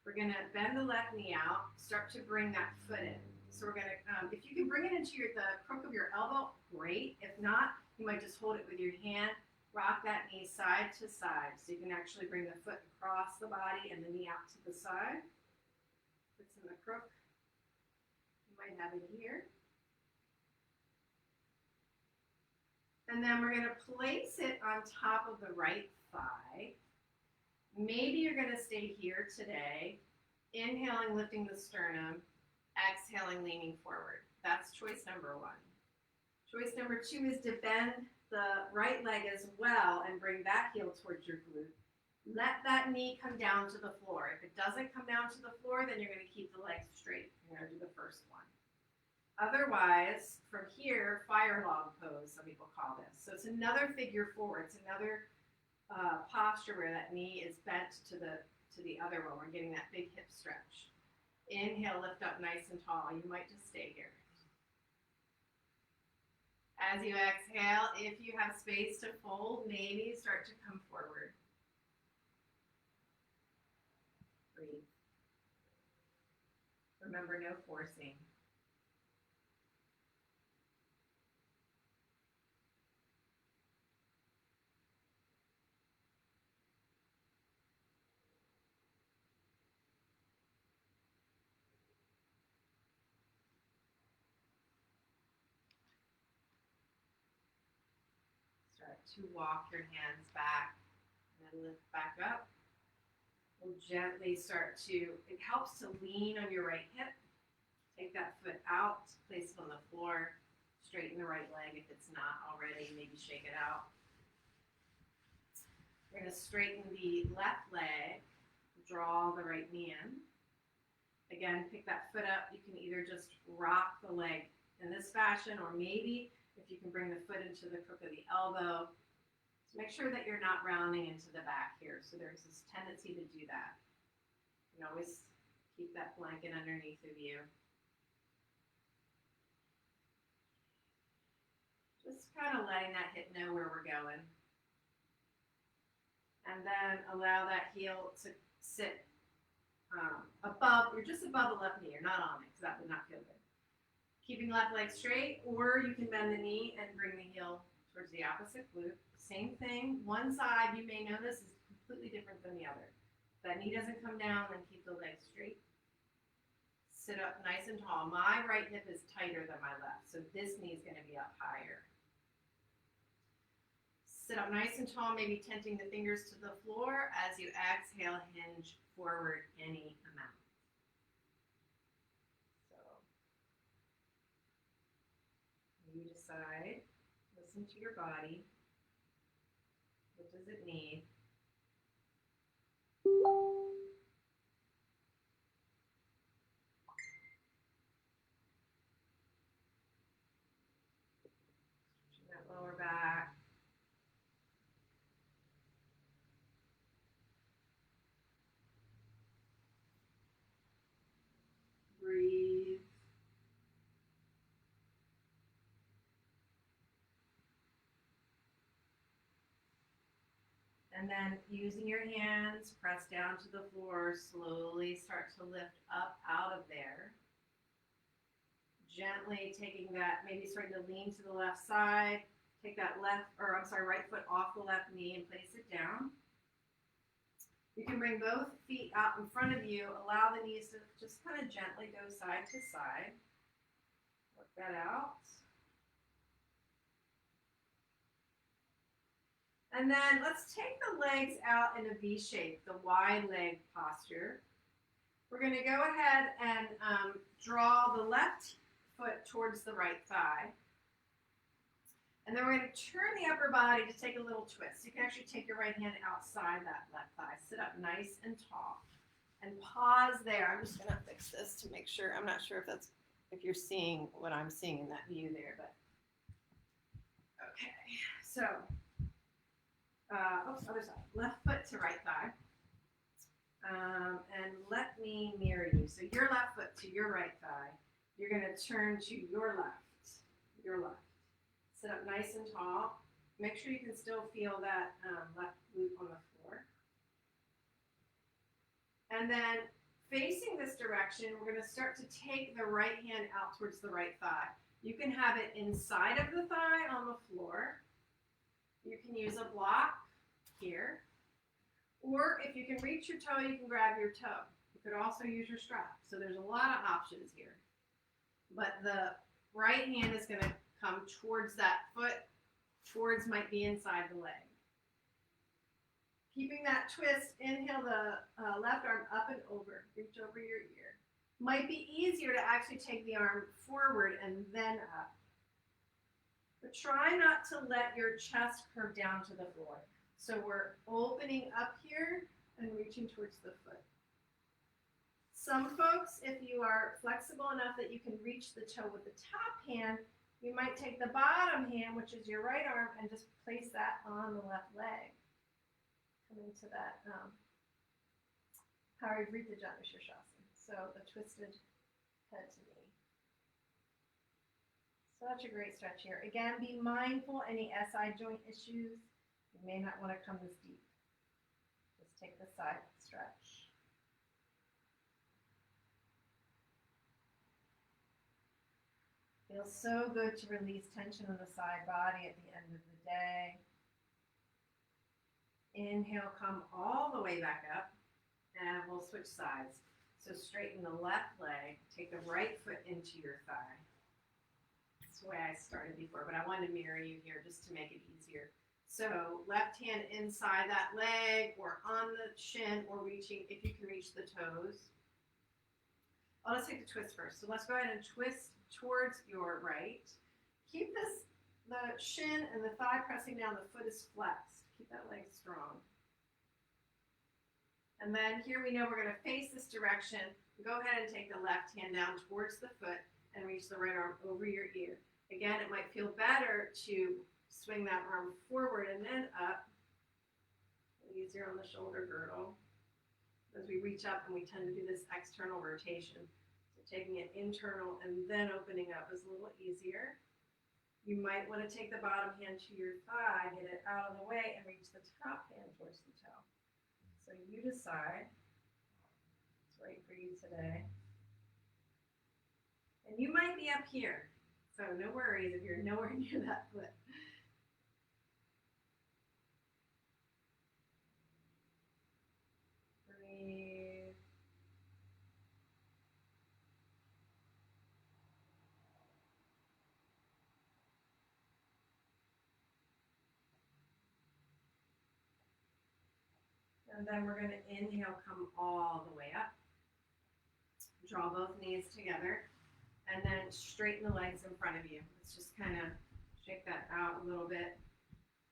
We're going to bend the left knee out. Start to bring that foot in. So we're going to, if you can bring it into the crook of your elbow, great. If not, you might just hold it with your hand. Rock that knee side to side so you can actually bring the foot across the body and the knee out to the side. Foot's in the crook. You might have it here. And then we're going to place it on top of the right thigh. Maybe you're going to stay here today. Inhaling, lifting the sternum. Exhaling, leaning forward. That's choice number one. Choice number two is to bend the right leg as well and bring that heel towards your glute. Let that knee come down to the floor. If it doesn't come down to the floor, then you're going to keep the legs straight. You're going to do the first one. Otherwise, from here, fire log pose, some people call this. So it's another figure four. It's another posture where that knee is bent to the other one. We're getting that big hip stretch. Inhale, lift up nice and tall. You might just stay here. As you exhale, if you have space to fold, maybe start to come forward. Breathe. Remember, no forcing. to walk your hands back and then lift back up. We'll gently start to, it helps to lean on your right hip. Take that foot out, place it on the floor, straighten the right leg if it's not already, maybe shake it out. We're going to straighten the left leg, draw the right knee in. Again, pick that foot up. You can either just rock the leg in this fashion, or maybe if you can bring the foot into the crook of the elbow. So make sure that you're not rounding into the back here. So there's this tendency to do that. You can always keep that blanket underneath of you. Just kind of letting that hip know where we're going. And then allow that heel to sit above, you're just above the left knee, you're not on it, because that would not feel good. Keeping left leg straight, or you can bend the knee and bring the heel towards the opposite glute. Same thing, one side you may notice is completely different than the other. If that knee doesn't come down, then keep the leg straight. Sit up nice and tall. My right hip is tighter than my left, so this knee is going to be up higher. Sit up nice and tall, maybe tenting the fingers to the floor. As you exhale, hinge forward any amount. So you decide, listen to your body. What does it need? Stretching that lower back. Breathe. And then using your hands, press down to the floor, slowly start to lift up out of there. Gently taking that, maybe starting to lean to the left side. Take that right foot off the left knee and place it down. You can bring both feet out in front of you. Allow the knees to just kind of gently go side to side. Work that out. And then let's take the legs out in a V shape, the wide leg posture. We're going to go ahead and draw the left foot towards the right thigh. And then we're going to turn the upper body to take a little twist. You can actually take your right hand outside that left thigh. Sit up nice and tall. And pause there. I'm just going to fix this to make sure. I'm not sure if you're seeing what I'm seeing in that view there, but okay. So, other side. Left foot to right thigh. And let me mirror you. So your left foot to your right thigh. You're going to turn to your left. Your left. Sit up nice and tall. Make sure you can still feel that left glute on the floor. And then facing this direction, we're going to start to take the right hand out towards the right thigh. You can have it inside of the thigh on the floor. You can use a block here. Or if you can reach your toe, you can grab your toe. You could also use your strap. So there's a lot of options here. But the right hand is going to come towards that foot, might be inside the leg. Keeping that twist, inhale the left arm up and over, reach over your ear. Might be easier to actually take the arm forward and then up. But try not to let your chest curve down to the floor. So we're opening up here and reaching towards the foot. Some folks, if you are flexible enough that you can reach the toe with the top hand, you might take the bottom hand, which is your right arm, and just place that on the left leg. Come into that Parivrita Janu Shirshasana. So the twisted head to knee. Such a great stretch here. Again, be mindful any SI joint issues. You may not want to come this deep. Just take the side stretch. Feels so good to release tension in the side body at the end of the day. Inhale, come all the way back up, and we'll switch sides. So straighten the left leg, take the right foot into your thigh. That's the way I started before, but I wanted to mirror you here just to make it easier. So left hand inside that leg or on the shin or reaching, if you can reach the toes. Oh, let's take the twist first. So let's go ahead and twist towards your right. Keep the shin and the thigh pressing down. The foot is flexed. Keep that leg strong. And then here we know we're going to face this direction. Go ahead and take the left hand down towards the foot and reach the right arm over your ear. Again, it might feel better to swing that arm forward and then up. Easier on the shoulder girdle. As we reach up, and we tend to do this external rotation. So taking it internal and then opening up is a little easier. You might want to take the bottom hand to your thigh, get it out of the way, and reach the top hand towards the toe. So you decide. It's right for you today. And you might be up here. So no worries if you're nowhere near that foot. Breathe. And then we're going to inhale, come all the way up. Draw both knees together. And then straighten the legs in front of you. Let's just kind of shake that out a little bit.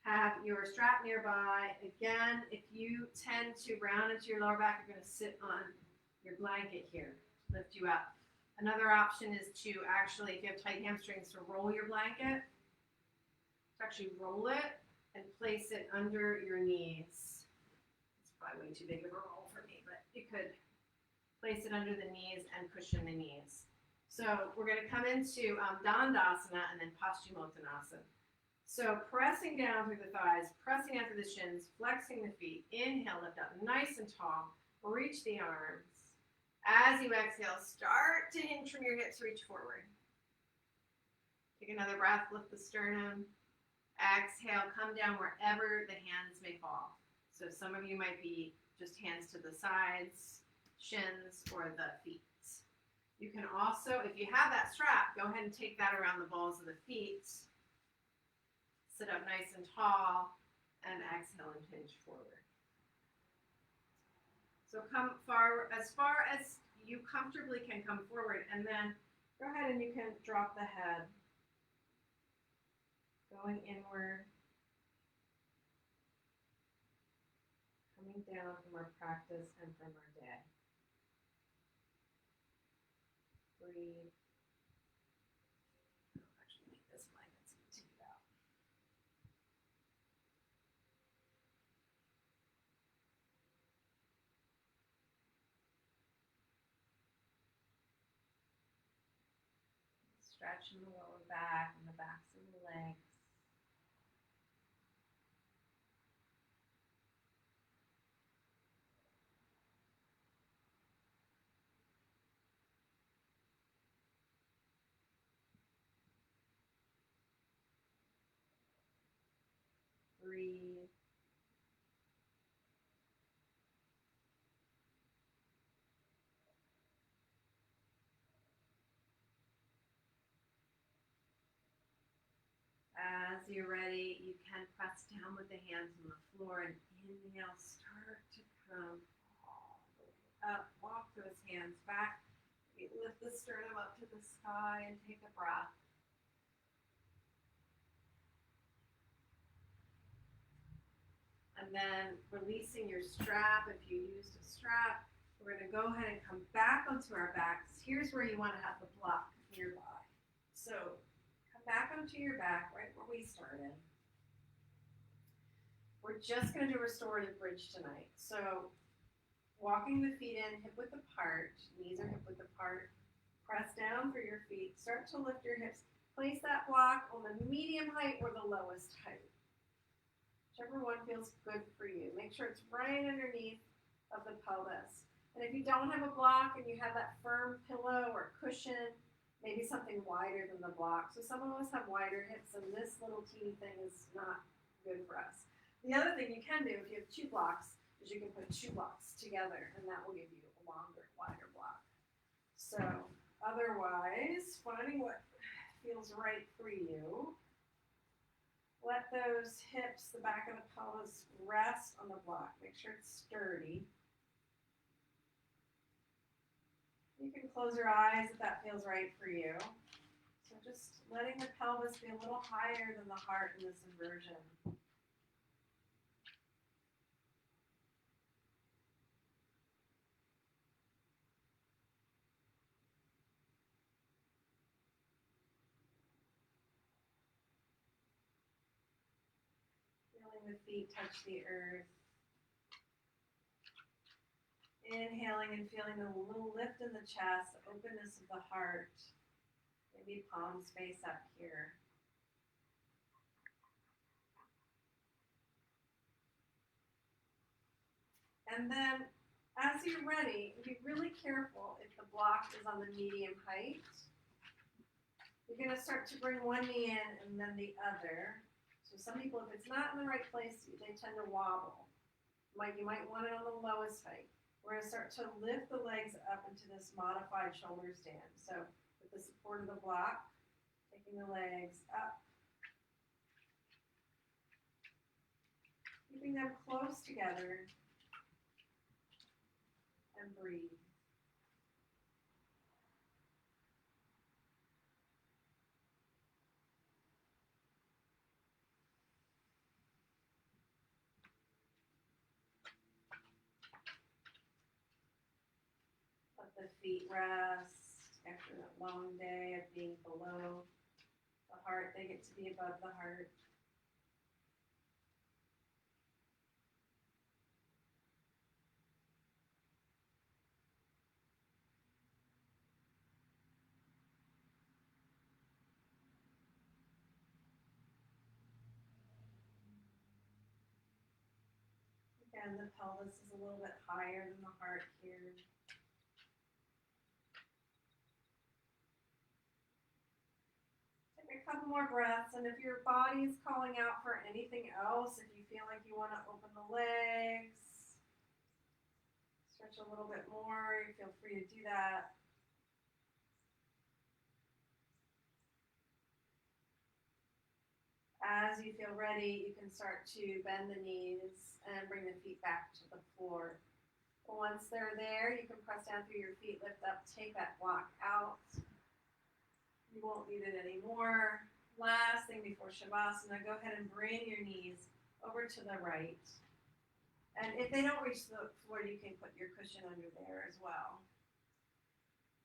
Have your strap nearby. Again, if you tend to round into your lower back, you're going to sit on your blanket here, lift you up. Another option is to actually, if you have tight hamstrings, to roll your blanket. To actually roll it and place it under your knees. It's probably way too big of a roll for me, but you could place it under the knees and cushion the knees. So we're going to come into Dandasana and then Paschimottanasana. So pressing down through the thighs, pressing down through the shins, flexing the feet. Inhale, lift up nice and tall. Reach the arms. As you exhale, start to hinge from your hips, reach forward. Take another breath, lift the sternum. Exhale, come down wherever the hands may fall. So some of you might be just hands to the sides, shins, or the feet. You can also, if you have that strap, go ahead and take that around the balls of the feet. Sit up nice and tall, and exhale and hinge forward. So come as far as you comfortably can come forward, and then go ahead and you can drop the head, going inward, coming down from our practice and from our day. Breathe. I'll actually make this blanket so you can take it out. Stretching the lower back and the backs of the legs. Breathe. As you're ready, you can press down with the hands on the floor and inhale, start to come all the way up. Walk those hands back. You lift the sternum up to the sky and take a breath. And then releasing your strap, if you used a strap, we're going to go ahead and come back onto our backs. Here's where you want to have the block nearby. So come back onto your back right where we started. We're just going to do restorative bridge tonight. So walking the feet in, hip width apart, knees are hip width apart. Press down for your feet. Start to lift your hips. Place that block on the medium height or the lowest height. Whichever one feels good for you. Make sure it's right underneath of the pelvis. And if you don't have a block and you have that firm pillow or cushion, maybe something wider than the block. So some of us have wider hips and this little teeny thing is not good for us. The other thing you can do if you have two blocks is you can put two blocks together and that will give you a longer, wider block. So otherwise, finding what feels right for you. Let those hips, the back of the pelvis, rest on the block. Make sure it's sturdy. You can close your eyes if that feels right for you. So just letting the pelvis be a little higher than the heart in this inversion. Feeling the feet touch the earth. Inhaling and feeling the little lift in the chest, the openness of the heart. Maybe palms face up here. And then, as you're ready, be really careful if the block is on the medium height. You're going to start to bring one knee in and then the other. So some people, if it's not in the right place, they tend to wobble. You might want it on the lowest height. We're going to start to lift the legs up into this modified shoulder stand. So with the support of the block, taking the legs up, keeping them close together, and breathe. Let the feet rest after that long day of being below the heart. They get to be above the heart. Again, the pelvis is a little bit higher than the heart here. Take a couple more breaths, and if your body is calling out for anything else, if you feel like you want to open the legs, stretch a little bit more, you feel free to do that. As you feel ready, you can start to bend the knees and bring the feet back to the floor. Once they're there, you can press down through your feet, lift up, take that block out. You won't need it anymore. Last thing before Shavasana, go ahead and bring your knees over to the right. And if they don't reach the floor, you can put your cushion under there as well.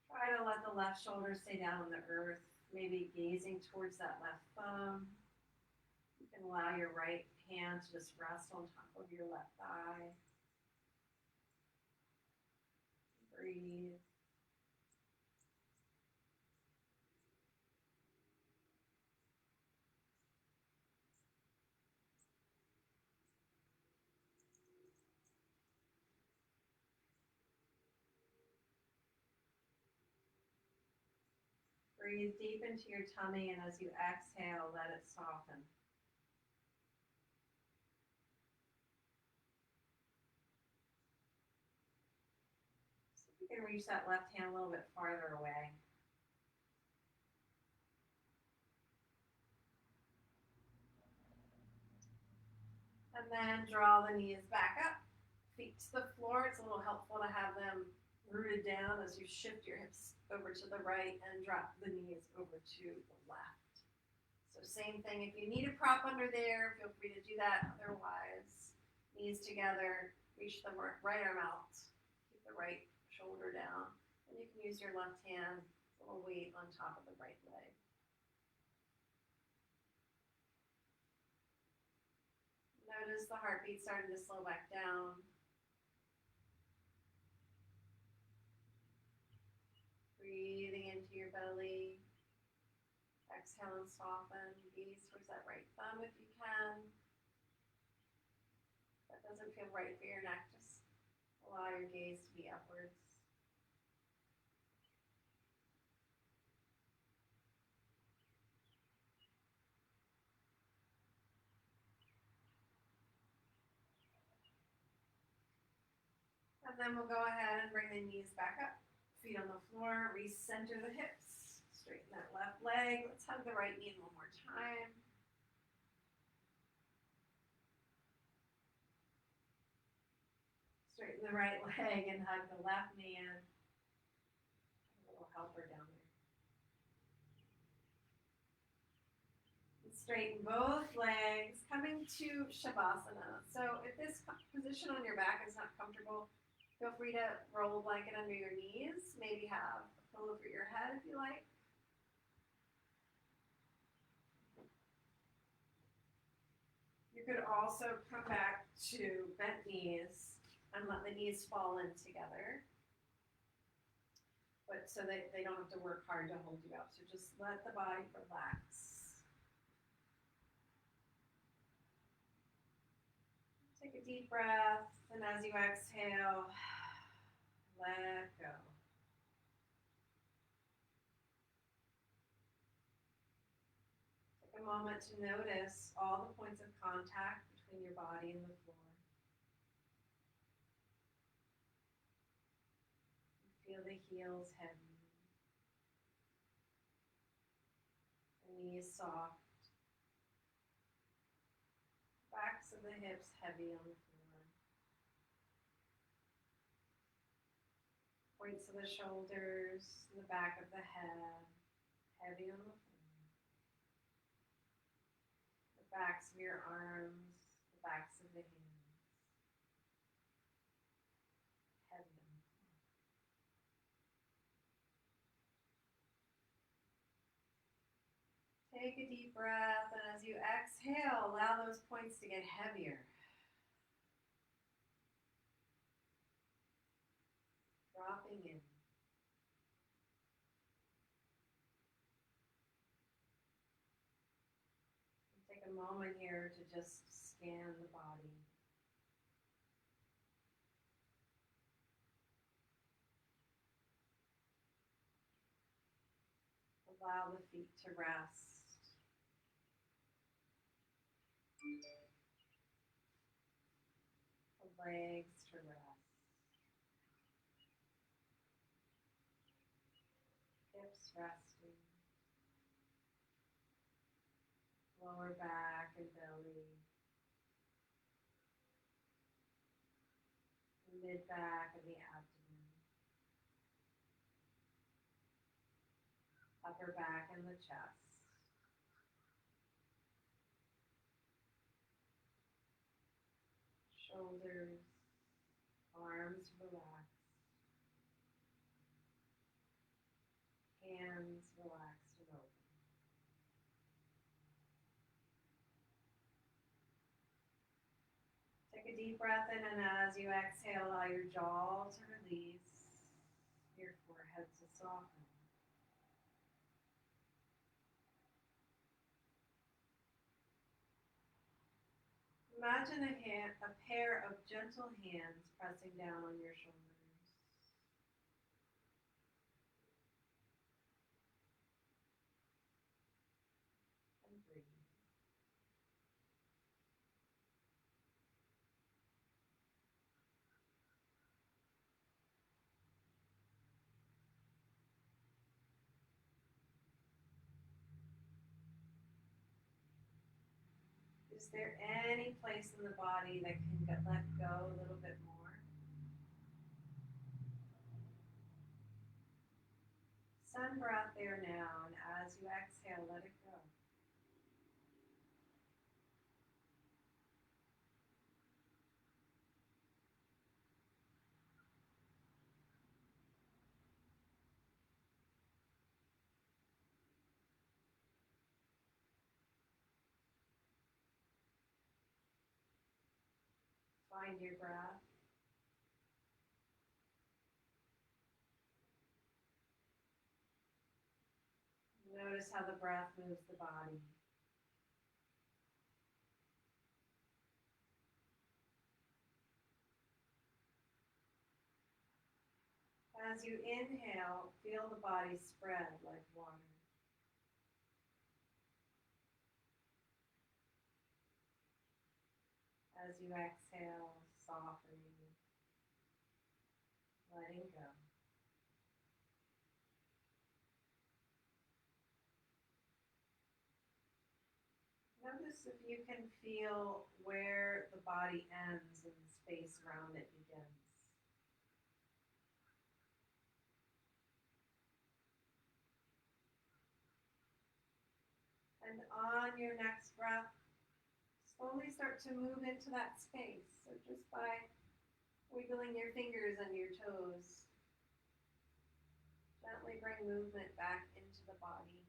Try to let the left shoulder stay down on the earth, maybe gazing towards that left thumb. You can allow your right hand to just rest on top of your left thigh. Breathe. Breathe deep into your tummy, and as you exhale, let it soften. So you can reach that left hand a little bit farther away. And then draw the knees back up, feet to the floor. It's a little helpful to have them rooted down as you shift your hips over to the right and drop the knees over to the left. So same thing, if you need a prop under there, feel free to do that. Otherwise, knees together, reach the right arm out, keep the right shoulder down, and you can use your left hand, a little weight on top of the right leg. Notice the heartbeat starting to slow back down. Breathing into your belly. Exhale and soften. Gaze towards that right thumb if you can. If that doesn't feel right for your neck, just allow your gaze to be upwards. And then we'll go ahead and bring the knees back up. Feet on the floor. Recenter the hips. Straighten that left leg. Let's hug the right knee one more time. Straighten the right leg and hug the left knee in. A little helper down there. And straighten both legs, coming to Shavasana. So if this position on your back is not comfortable, feel free to roll a blanket under your knees. Maybe have a pillow for your head if you like. You could also come back to bent knees and let the knees fall in together. But so they don't have to work hard to hold you up. So just let the body relax. Take a deep breath, and as you exhale, let go. Take a moment to notice all the points of contact between your body and the floor. Feel the heels heavy, the knees soft, backs of the hips heavy on the floor, points of the shoulders, the back of the head heavy on the floor, the backs of your arms, the backs of the hands heavy on the floor. Take a deep breath, and as you exhale, allow those points to get heavier. Dropping in. And take a moment here to just scan the body. Allow the feet to rest. The legs to rest. Hips resting. Lower back and belly. The mid back and the abdomen. Upper back and the chest. Shoulders, arms relaxed. Hands relaxed and open. Take a deep breath in, and as you exhale, allow your jaw to release, your forehead to soften. Imagine a pair of gentle hands pressing down on your shoulders. And breathe. Is there any place in the body that can get let go a little bit more? Send breath there now, and as you exhale, let it go. Find your breath. Notice how the breath moves the body. As you inhale, feel the body spread like water. As you exhale, softening, letting go. Notice if you can feel where the body ends and the space around it begins. And on your next breath, slowly start to move into that space. So just by wiggling your fingers and your toes, gently bring movement back into the body.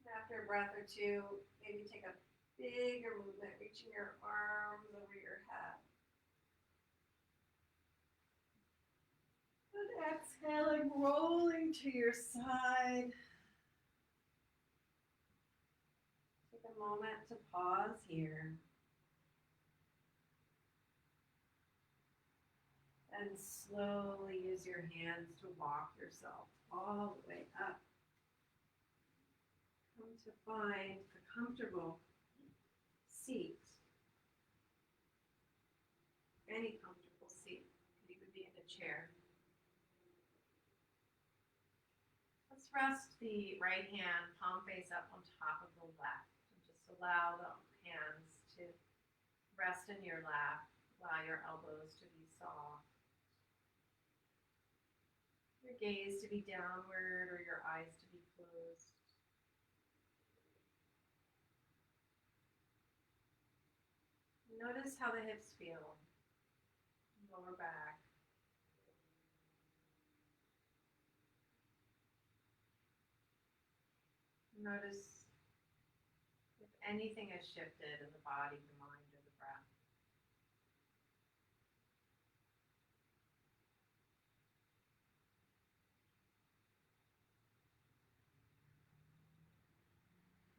And after a breath or two, maybe take a bigger movement, reaching your arms over your head. And exhaling, rolling to your side. Take a moment to pause here. And slowly use your hands to walk yourself all the way up. Come to find a comfortable seat. Any comfortable seat. Could even be in a chair. Let's rest the right hand palm face up on top of the left. And just allow the hands to rest in your lap. Allow your elbows to be soft. Your gaze to be downward or your eyes to be closed. Notice how the hips feel. Lower back. Notice if anything has shifted in the body, the mind, or the breath.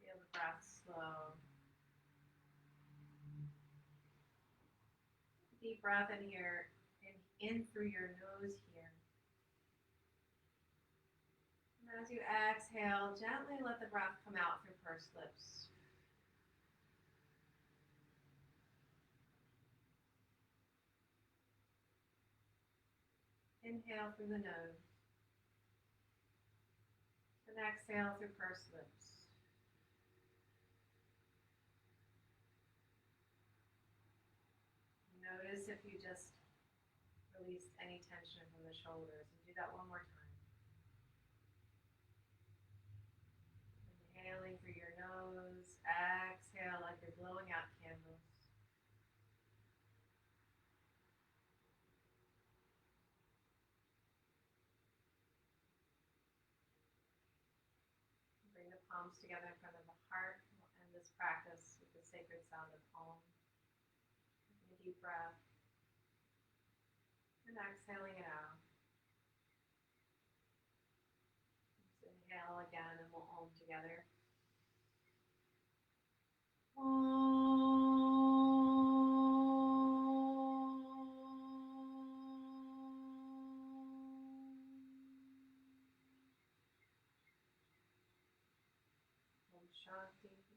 Feel the breath slow. Deep breath in here, in through your nose here. And as you exhale, gently let the breath come out through pursed lips. Inhale through the nose. And exhale through pursed lips. Notice if you just released any tension from the shoulders. And do that one more time. Inhaling through your nose. Exhale like you're blowing out candles. Bring the palms together in front of the heart. We'll end this practice with the sacred sound of Om. Taking a deep breath. And exhaling it out. Just inhale again and we'll Om together. Om Shanti.